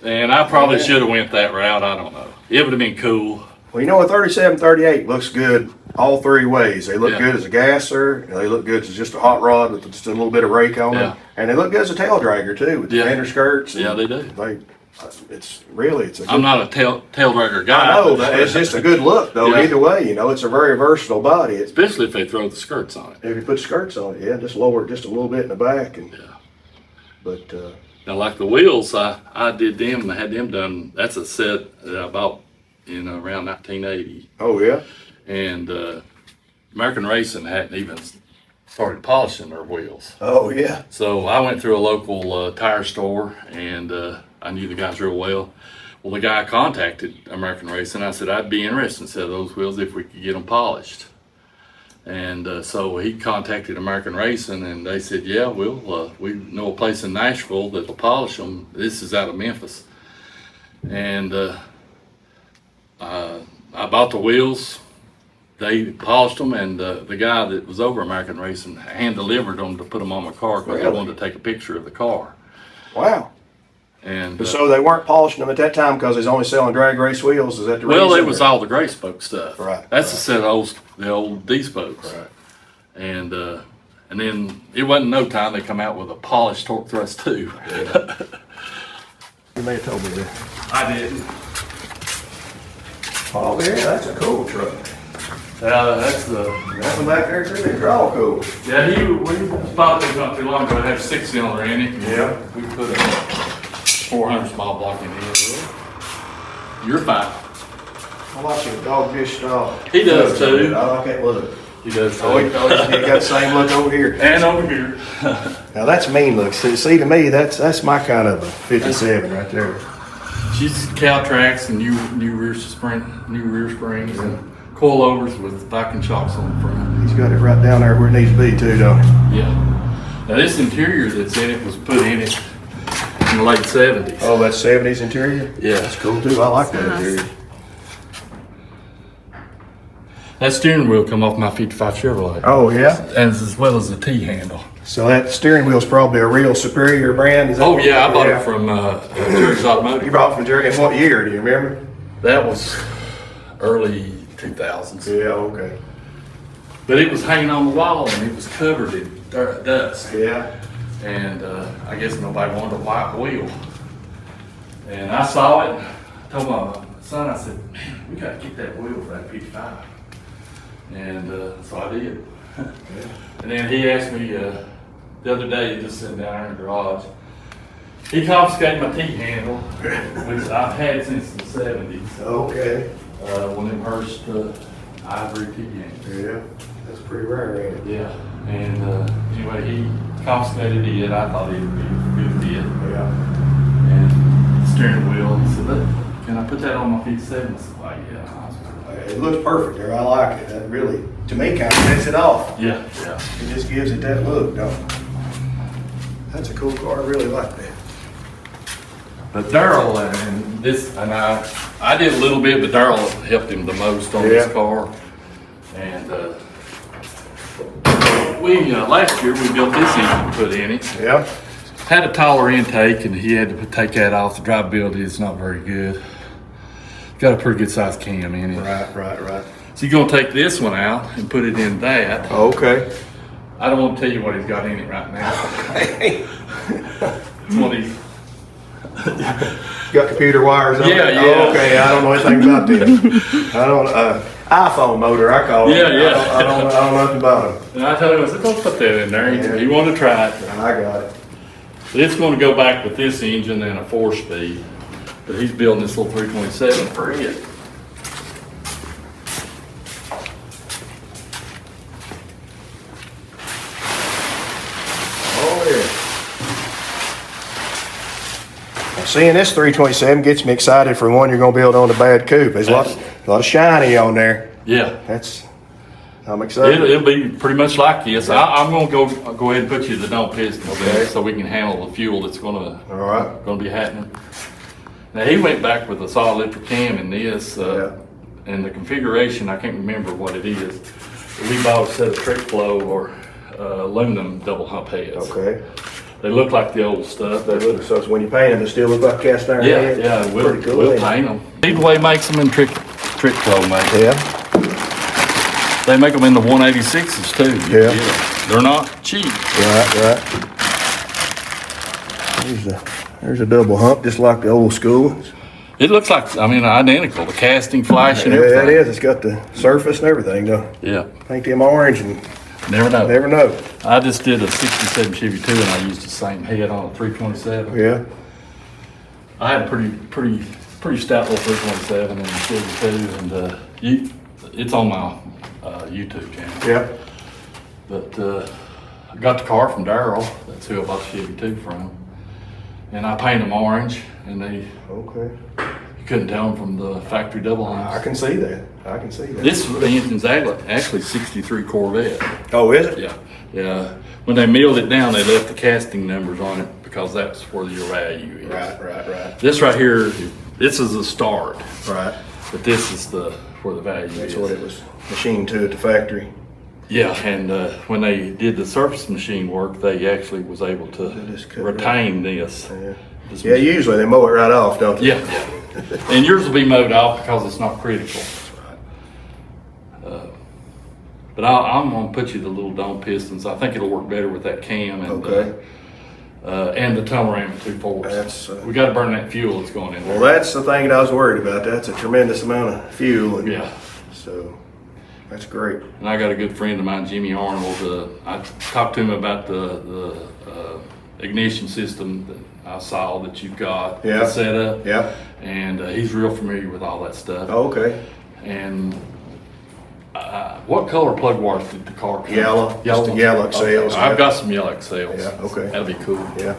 And I probably should have went that route, I don't know. It would have been cool. Well, you know, a 37, 38 looks good all three ways. They look Yeah. good as a gasser. They look good as just a hot rod with just a little bit of rake on Yeah. it, and they look good as a tail dragger too with the Yeah. fender skirts. Yeah, and they do. It's really it's a. Good, I'm not a tail dragger guy. I know, but but it's just a good look though. Yeah. Either way, it's a very versatile body. It's, especially if they throw the skirts on it. if you put skirts on it, yeah, just lower it just a little bit in the back, and Yeah. but Now, like the wheels, I did them. I had them done. That's a set that I bought in around 1980, oh yeah, and American Racing hadn't even started polishing their wheels. oh yeah, So I went through a local tire store, and I knew the guys real well. Well, the guy contacted American Racing. I said I'd be interested in set of those wheels if we could get them polished. And so he contacted American Racing, and they said, "Yeah, we know a place in Nashville that'll polish them. This is out of Memphis." And I bought the wheels. They polished them, and the guy that was over American Racing hand delivered them to put them on my car because I Really? wanted to take a picture of the car. wow. And But so they weren't polishing them at that time because they's only selling drag race wheels. Is that the reason? well, it was or- all the gray spoke stuff. Right, That's right. a set of the old D spokes. Right. And then it wasn't no time they come out with a polished torque thrust too. You may have told me that. I didn't. Oh yeah, that's a cool truck. That's the That one back there too, they're all cool. yeah. We bought this not too long ago. It had a 6-cylinder in it. Yeah. We put a 400 small block in it. You're fine. I like your dog dish style. He does, too. I like that look. He does. Oh, you got the same look over here. And over here. Now that's mean look. See to me, that's my kind of a 57 right there. She's cow tracks and new rear springs and coilovers with vacuum shocks on the front. He's got it right down there where it needs to be too, though. Yeah. Now this interior that's in it was put in it in the late 70s. Oh, that's 70s interior? Yeah. That's cool too. I like that Nice. interior. That steering wheel come off my 55 Chevrolet. Oh yeah. And as well as the T-handle. So that steering wheel's probably a real Superior brand. Is that Oh what- yeah, I bought it from Jerry's You Automotive. bought it from Jerry. In what year? Do you remember? That was early 2000s. Yeah. Okay. But it was hanging on the wall and it was covered in dust. Yeah. And I guess nobody wanted to wipe the wheel. And I saw it, told my son, I said, man, we gotta get that wheel for that 55. And so I did. And then he asked me the other day, just sitting down there in the garage, he confiscated my T-handle, which I've had since the 70s. Okay. One of them Hurst ivory T-handles. Yeah. That's pretty rare, ain't it? Yeah. And anyway, he confiscated it. I thought it would be a good fit. Yeah. And steering wheel. He said, look, can I put that on my 57? I said, well, yeah. It looks perfect there. I like it. That really, to me, kind of sets it off. Yeah, yeah. It just gives it that look, don't it? That's a cool car. I really like that. But Darrell and I did a little bit, but Darrell helped him the most on this Yeah. car. And we last year we built this engine to put in it. Yeah. Had a taller intake, and he had to take that off. The drivability is not very good. Got a pretty good sized cam in it. Right. So you're gonna take this one out and put it in that. Okay. I don't want to tell you what he's got in it right now. It's one of these. Got computer wires on Yeah, it? yeah. Oh, okay, I don't know anything about this. I don't, iPhone motor, I call it. Yeah, yeah. I don't know nothing about it. And I told him, I said, don't put that in there. Yeah. He wanted to try it. I got it. But it's going to go back with this engine and a 4-speed. But he's building this little 327 for it. Oh, yeah. Now, seeing this 327 gets me excited for the one you're going to build on the Bad Coupe. There's a lot of shiny on there. Yeah. I'm excited. It'll be pretty much like this. I'm going to go ahead and put you the dome pistons Okay. in so we can handle the fuel that's going to All right. be happening. Now he went back with a solid electric cam in this, Yeah. and the configuration, I can't remember what it is. We bought a set of trick flow or aluminum double hump heads. Okay. They look like the old stuff. They look, so when you paint them, they still look like cast iron Yeah, heads? yeah, we'll Pretty cool, paint ain't it? them. Speedway makes them in trick flow, mate. Yeah. They make them in the 186s too. Yeah. They're not cheap. Right. There's a double hump, just like the old school ones. It looks like, I mean, identical. The casting, flash, and Yeah, everything. it is. It's got the surface and everything, though. Yeah. Paint them orange and Never know. never know. I just did a 67 Chevy 2 and I used the same head on a 327. Yeah. I had a pretty stout little 327 and a Chevy 2, and it's on my YouTube channel. Yeah. But I got the car from Darrell. That's who I bought the Chevy 2 from. And I painted them orange, and you couldn't tell them from the factory double I humps. can see that. This engine's actually 63 Corvette. Oh, is it? Yeah. When they milled it down, they left the casting numbers on it because that's where your value is. Right. This right here, this is the start. Right. But this is where the value That's is. what it was machined to at the factory. Yeah, and when they did the surface machine work, they actually was able to just cut it retain this. Yeah. This Yeah, usually they mow it right off, don't they? Yeah. And yours will be mowed off because it's not critical. But I'm gonna put you the little dome pistons. I think it'll work better with that cam and and the Tunnelram 2.4s. That's, we got to burn that fuel that's going in there. Well, that's the thing that I was worried about. That's a tremendous amount of fuel. And Yeah. So that's great. And I got a good friend of mine, Jimmy Arnold. I talked to him about the ignition system that I saw that you've got set up. Yeah. And he's real familiar with all that stuff. Oh, okay. And what color plug wires did the car come? Yellow. Just the yellow XLs. Okay. I've got some yellow XLs. Yeah, okay. That'd be cool. Yeah.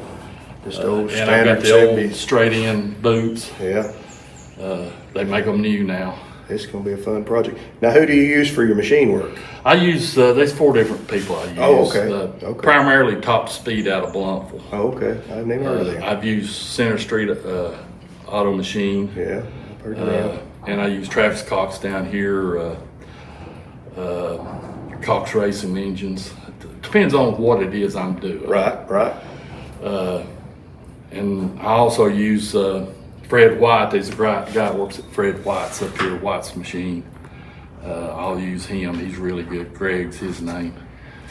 Just old And I've standard got the old 70s. straight in boots. Yeah. They make them new now. It's going to be a fun project. Now, who do you use for your machine work? I use, there's 4 different people I use. Oh, okay. Okay. Primarily Top Speed out of Bluntful. Oh, okay. I've never heard of them. I've used Center Street Auto Machine. Yeah. I've heard of them. And I use Travis Cox down here, Cox Racing Engines. It depends on what it is I'm doing. Right. And I also use Fred White. There's a guy that works at Fred White's up here, White's Machine. I'll use him. He's really good. Greg's his name.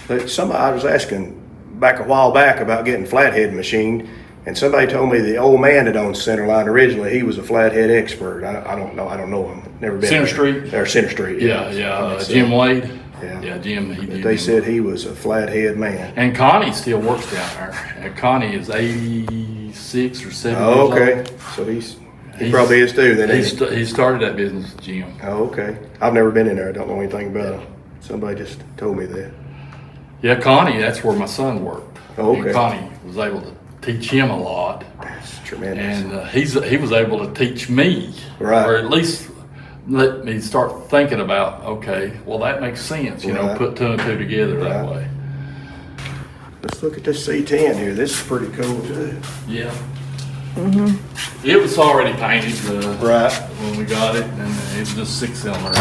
But I was asking back a while back about getting flathead machined, and somebody told me the old man that owns Centerline originally, he was a flathead expert. I don't know him. Never been Center there. Street? Or Center Street. Yeah. Jim Wade. Yeah. Jim. They said he was a flathead man. And Connie still works down there. And Connie is 86 or 70 Oh, years okay. old. So he probably is too. Then He started that business with Jim. Oh, okay. I've never been in there. I don't know anything about it. Somebody just told me that. Yeah, Connie, that's where my son worked. Oh, okay. And Connie was able to teach him a lot. That's tremendous. And he was able to teach me. Right. Or at least let me start thinking about, okay, well, that makes sense, Right. put 2 and 2 together that Right. way. Let's look at this C10 here. This is pretty cool too. Yeah. It was already painted Right. when we got it, and it was just 6-cylinder.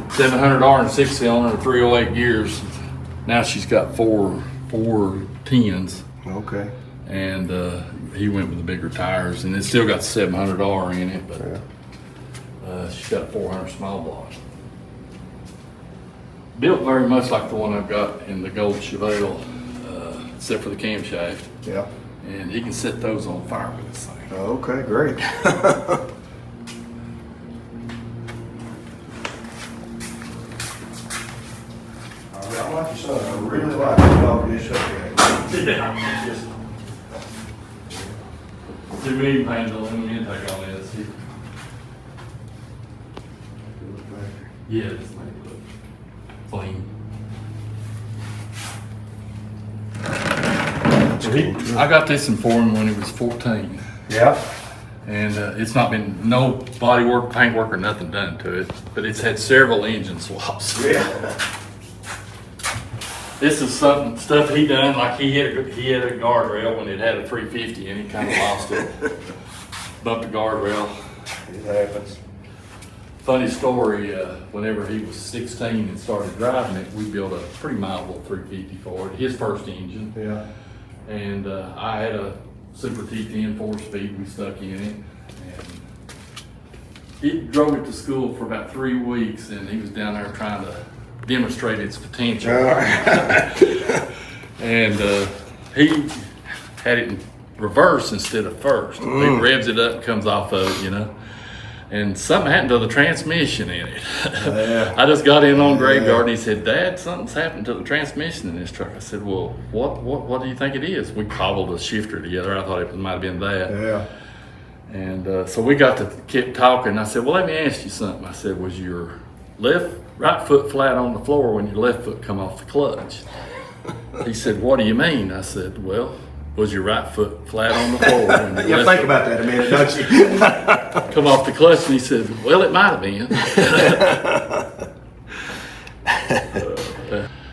$700 and 6-cylinder, 308 gears. Now she's got four 10s, Okay. and he went with the bigger tires, and it's still got 700R in it, but she's got a 400 small block. Built very much like the one I've got in the Gold Chevelle, except for the camshaft. Yeah. And he can set those on fire with this thing. Okay, great. I like your son. I really like to talk this up here. Yeah. Just Too many paint aluminum intake on this. Yeah, just make it look clean. I got this in for him when he was 14. Yeah. And it's not been no body work, paint work, or nothing done to it, but it's had several engine swaps. Yeah. This is stuff he done, like he had a guardrail when it had a 350 and he kind of lost it. Bumped the guardrail. It happens. Funny story, whenever he was 16 and started driving it, we built a pretty mild little 350 for it, his first engine. Yeah. And I had a Super T10 4-speed we stuck in it. And he drove it to school for about 3 weeks, and he was down there trying to demonstrate its potential. All right. And he had it in reverse instead of first. He revs it up and comes off of it, you know. And something happened to the transmission in it. Yeah. I just got in on Graveyard and he said, "Dad, something's happened to the transmission in this truck." I said, "Well, what do you think it is?" We cobbled a shifter together. I thought it might have been that. Yeah. And so we got to keep talking. I said, "Well, let me ask you something." I said, "Was your right foot flat on the floor when your left foot come off the clutch?" He said, "What do you mean?" I said, "Well, was your right foot flat on the floor when your Yeah, left think foot about that a minute, don't you? come off the clutch?" And he said, "Well, it might have been."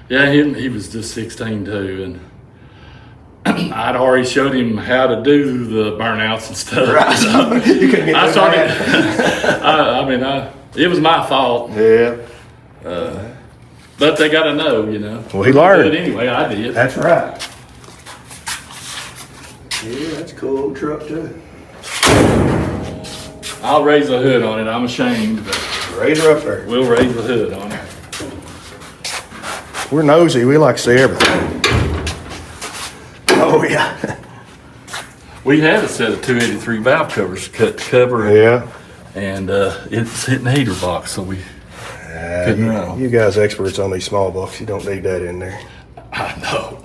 Yeah, he was just 16 too, and I'd already showed him how to do the burnouts and stuff. Right. So You couldn't get I started. that. It was my fault, Yeah. but they got to know, you know. Well, he learned. But anyway, I did. That's right. Yeah, that's a cool old truck too. I'll raise the hood on it. I'm ashamed, but Raise her up there. we'll raise the hood on it. We're nosy. We like to see everything. Oh yeah. We had a set of 283 valve covers cut to cover it, Yeah. and it's hitting the heater box, so we couldn't run. You guys experts on these small bucks. You don't need that in there. I know.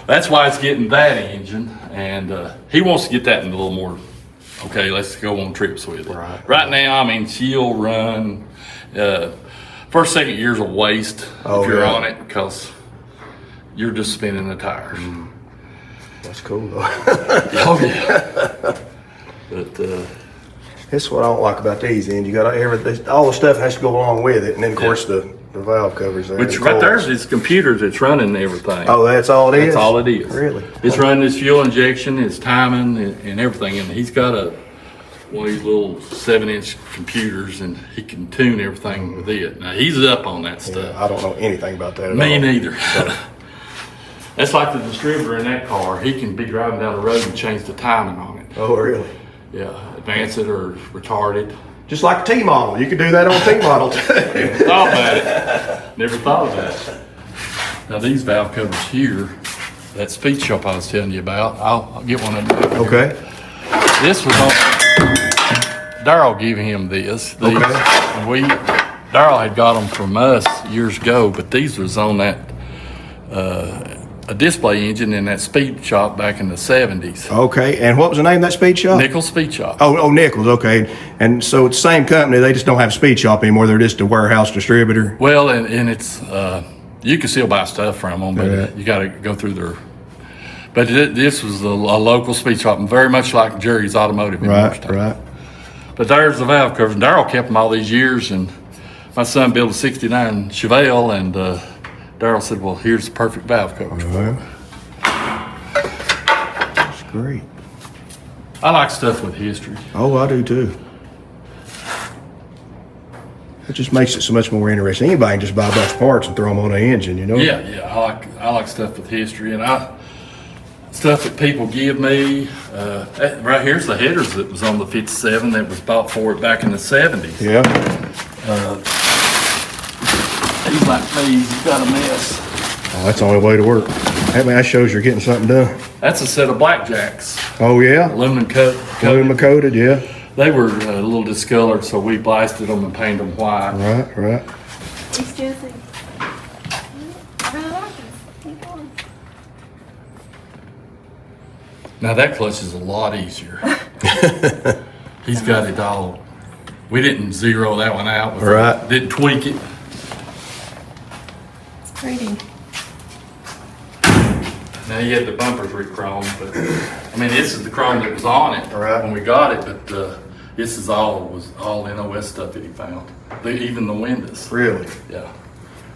That's why it's getting that engine, and he wants to get that in a little more. Okay, let's go on trips with it. Right now, I mean, she'll run. First, second year's a waste Oh, if you're yeah. on it because you're just spinning the tires. That's cool though. Oh yeah. But That's what I don't like about these ends. You got all the stuff has to go along with it, and then of course the valve covers there. which the right coils. there's his computer that's running everything. Oh, that's all it is. That's all it is. Really? It's running his fuel injection, his timing, and everything. And he's got one of these little 7-inch computers, and he can tune everything with it. Now he's up on that stuff. I don't know anything about that at Me all. neither. That's like the distributor in that car. He can be driving down the road and change the timing on it. Oh, really? Yeah, advance it or retard it. Just like a T-model. You could do that on a T-model too. Never thought about it. Never thought about it. Now these valve covers here, that speed shop I was telling you about, I'll get one of them. Okay. This was on, Darryl gave him this. These, Okay. and Darryl had got them from us years ago, but these was on that, a display engine in that speed shop back in the 70s. Okay. And what was the name of that speed shop? Nickel Speed Shop. Oh, Nichols. Okay. And so it's the same company. They just don't have a speed shop anymore. They're just a warehouse distributor. Well, and it's, you can still buy stuff from them, but Yeah. you got to go through their. But this was a local speed shop, and very much like Jerry's Automotive in Morristown. Right. But there's the valve covers. And Darryl kept them all these years, and my son built a '69 Chevelle, and Darryl said, "Well, here's the perfect valve covers." Well, that's great. I like stuff with history. Oh, I do too. It just makes it so much more interesting. Anybody can just buy a bunch of parts and throw them on an engine, you know? Yeah. I like stuff with history, and stuff that people give me. Right here's the headers that was on the '57 that was bought for it back in the '70s. Yeah. He's like me, he's got a mess. Oh, that's the only way to work. That shows you're getting something done. That's a set of blackjacks, Oh, yeah? aluminum coated. Aluminum coated, yeah. They were a little discolored, so we blasted them and painted them white. Right. Excuse me. I really like this. Keep going. Now that clutch is a lot easier. He's got it all. We didn't zero that one out. Right. Didn't tweak it. It's pretty. Now you had the bumpers re-chromed, but I mean this is the chrome that was on it Right. when we got it. But this is all NOS stuff that he found. Even the windows. Really? Yeah.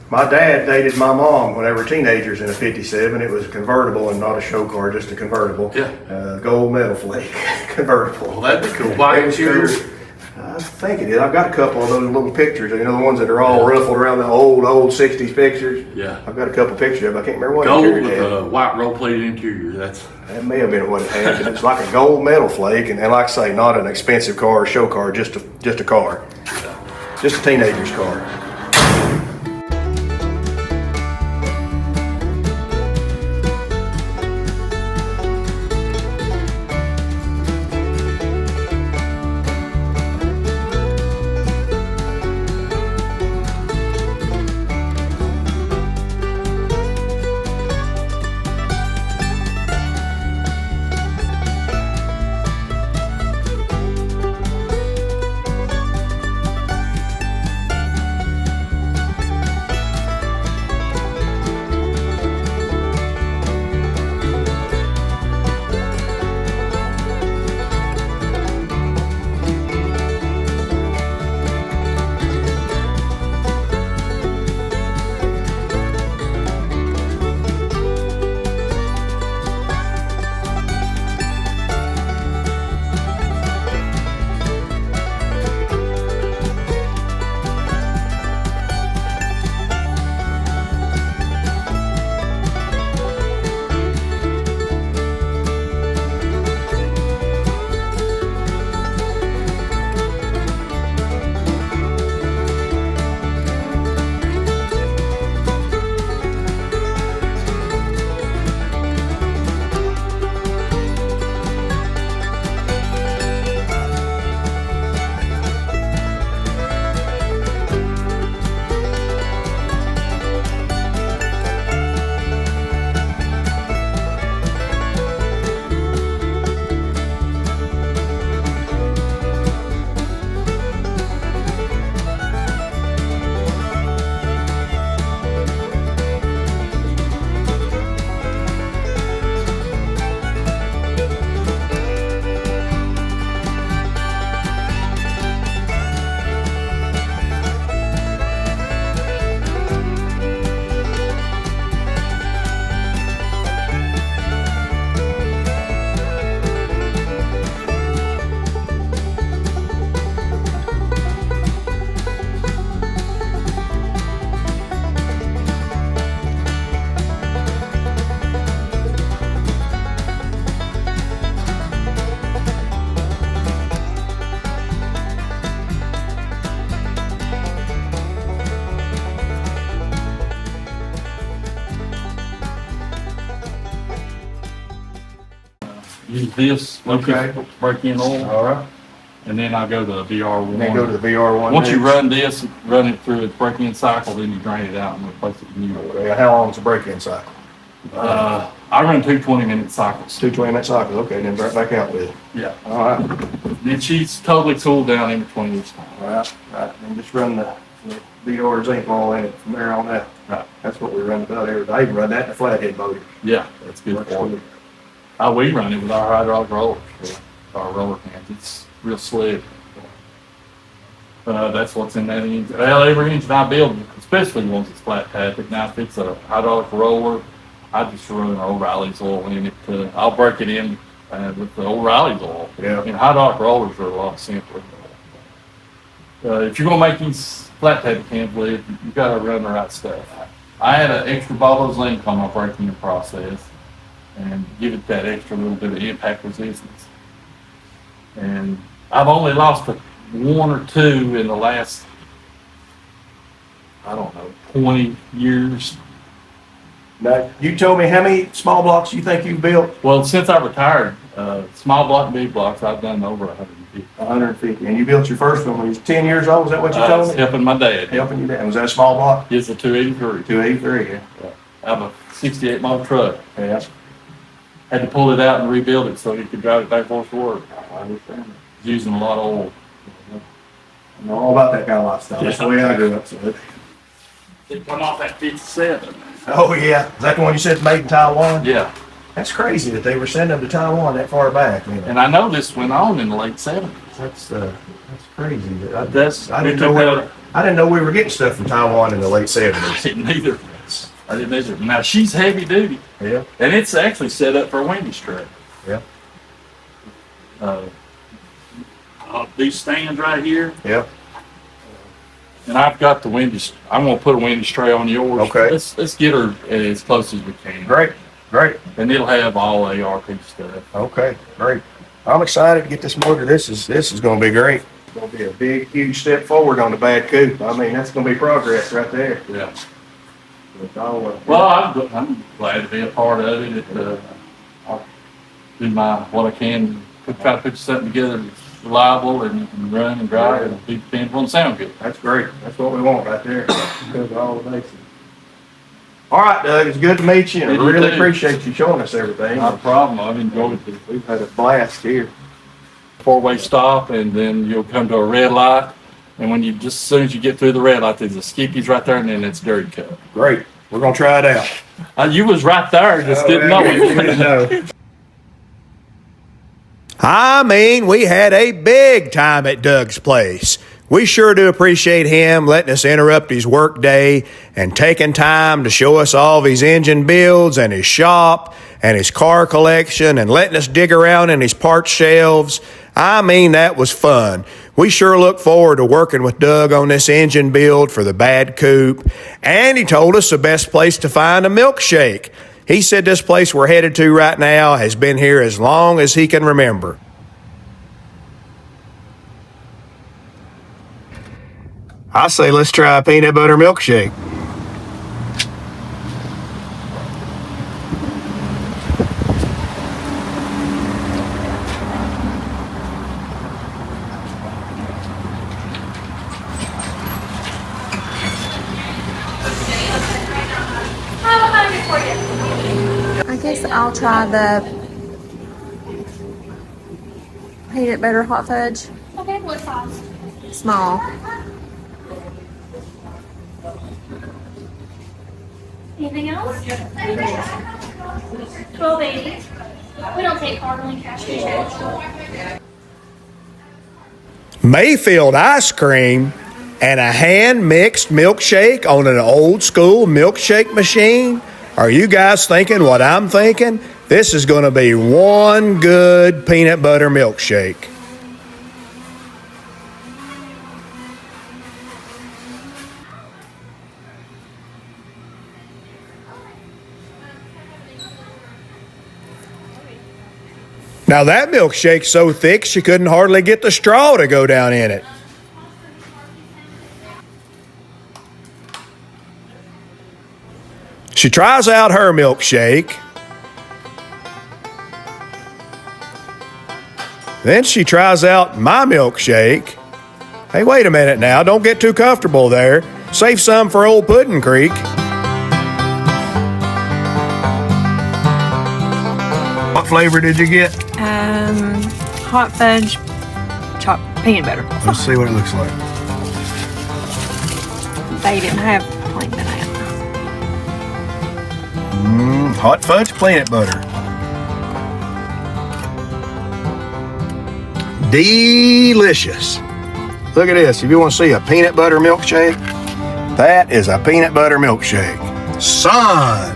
My dad dated my mom when they were teenagers in a '57. It was a convertible and not a show car, just a convertible. Yeah. Gold metal flake convertible. Well, that'd be cool. Why It was didn't you? cool. I think it is. I've got a couple of those little pictures. You know, the ones that are all ruffled around the old '60s pictures. Yeah. I've got a couple pictures of it. I can't remember what Gold interior it with had. a white roll-plated interior. That may have been what it had, but it's like a gold metal flake, and like I say, not an expensive car or show car, just a car. Just a teenager's car. this, Okay. break-in oil, All right. and then I go to the VR1. Then go to the VR1. Once you next. run this, run it through its break-in cycle, then you drain it out and replace it with new. Okay, how long is the break-in cycle? I run 2 20-minute cycles. 2 20-minute cycles. Okay, then back out with it. Yeah. All right. Then she's totally cooled down in between each time. All right. Right. And just run the VR zinc oil in it from there on out. Right. That's what we run about every day. I even run that in a flathead motor. Yeah, that's good Works for good. it. We run it with our hydraulic rollers, our roller cans. It's real slick. That's what's in that engine. Well, every engine I build, especially once it's flat tapped, now if it's a hydraulic roller, I just run O'Reilly's oil in it. I'll break it in with the O'Reilly's oil. Yeah. And hydraulic rollers are a lot simpler. If you're gonna make these flat tap cans, you gotta run the right stuff. I had an extra bottle of zinc on my breaking process and give it that extra little bit of impact resistance. And I've only lost 1 or 2 in the last, I don't know, 20 years. Now, you told me how many small blocks you think you've built? Well, since I retired, small block and big blocks, I've done over 150. 150. And you built your first one when you was 10 years old, is that what you told me? Helping my dad. Helping you dad. Was that a small block? It's a 283. 283, yeah. I have a 68 model truck. Yeah. Had to pull it out and rebuild it so he could drive it back and forth to work. I understand. Using a lot of oil. I know all about that kind of lifestyle. That's the way I grew up. So. It come off that 57. Oh, yeah. Is that the one you said made in Taiwan? Yeah. That's crazy that they were sending them to Taiwan that far back. You know? And I know this went on in the late 70s. That's crazy. I didn't know we were getting stuff from Taiwan in the late 70s. I didn't either. Now she's heavy duty. Yeah. And it's actually set up for a windy tray. Yeah. These stands right here. Yeah. And I've got the windy. I'm gonna put a windy tray on yours. Okay. Let's get her as close as we can. Great. And it'll have all ARP stuff. Okay. Great. I'm excited to get this motor. This is going to be great. It's going to be a big, huge step forward on the Bad Coupe. I mean, that's going to be progress right there. Yeah. Well, I'm glad to be a part of it. I'll do what I can to try to put something together that's reliable and you can run and drive and be dependable and sound good. that's great. That's what we want right there. Cover all the bases. All right, Doug. It's good to meet you. And I You really too. appreciate you showing us everything. Not a problem. I've enjoyed it. We've had a blast here. 4-way stop, and then you'll come to a red light. And when just as soon as you get through the red light, there's a skippies right there, and then it's dirt cut. Great. We're going to try it out. You was right there, just didn't know it. I mean, we had a big time at Doug's place. We sure do appreciate him letting us interrupt his work day and taking time to show us all of his engine builds and his shop and his car collection and letting us dig around in his parts shelves. I mean, that was fun. We sure look forward to working with Doug on this engine build for the Bad Coupe. And he told us the best place to find a Milkshake. He said this place we're headed to right now has been here as long as he can remember. I say let's try a peanut butter milkshake. I guess I'll try the peanut butter hot fudge. Okay, what size? Small. Anything else? 12.80. We don't take card, only cash. Mayfield ice cream and a hand-mixed milkshake on an old-school milkshake machine? Are you guys thinking what I'm thinking? This is going to be one good peanut butter milkshake. Now that milkshake's so thick she couldn't hardly get the straw to go down in it. She tries out her milkshake. Then she tries out my milkshake. Hey, wait a minute now. Don't get too comfortable there. Save some for old Puddin' Creek. What flavor did you get? Hot fudge, chopped peanut butter. Let's see what it looks like. They didn't have plain banana. Hot fudge peanut butter. Delicious. Look at this. If you want to see a peanut butter milkshake, that is a peanut butter milkshake. Son.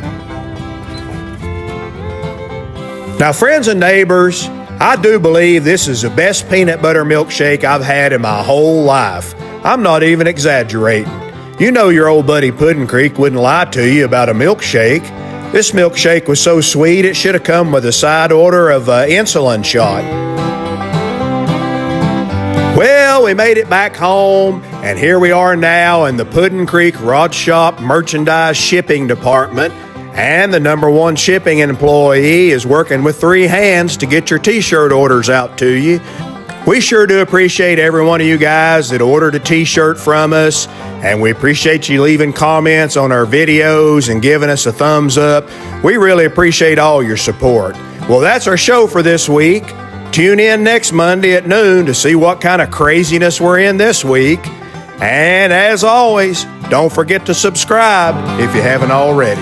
Now, friends and neighbors, I do believe this is the best peanut butter milkshake I've had in my whole life. I'm not even exaggerating. You know your old buddy Puddin' Creek wouldn't lie to you about a milkshake. This milkshake was so sweet it should have come with a side order of an insulin shot. Well, we made it back home, and here we are now in the Puddin' Creek Rod Shop Merchandise Shipping Department, and the #1 shipping employee is working with 3 hands to get your t-shirt orders out to you. We sure do appreciate every one of you guys that ordered a t-shirt from us, and we appreciate you leaving comments on our videos and giving us a thumbs up. We really appreciate all your support. Well, that's our show for this week. Tune in next Monday at noon to see what kind of craziness we're in this week. And as always, don't forget to subscribe if you haven't already.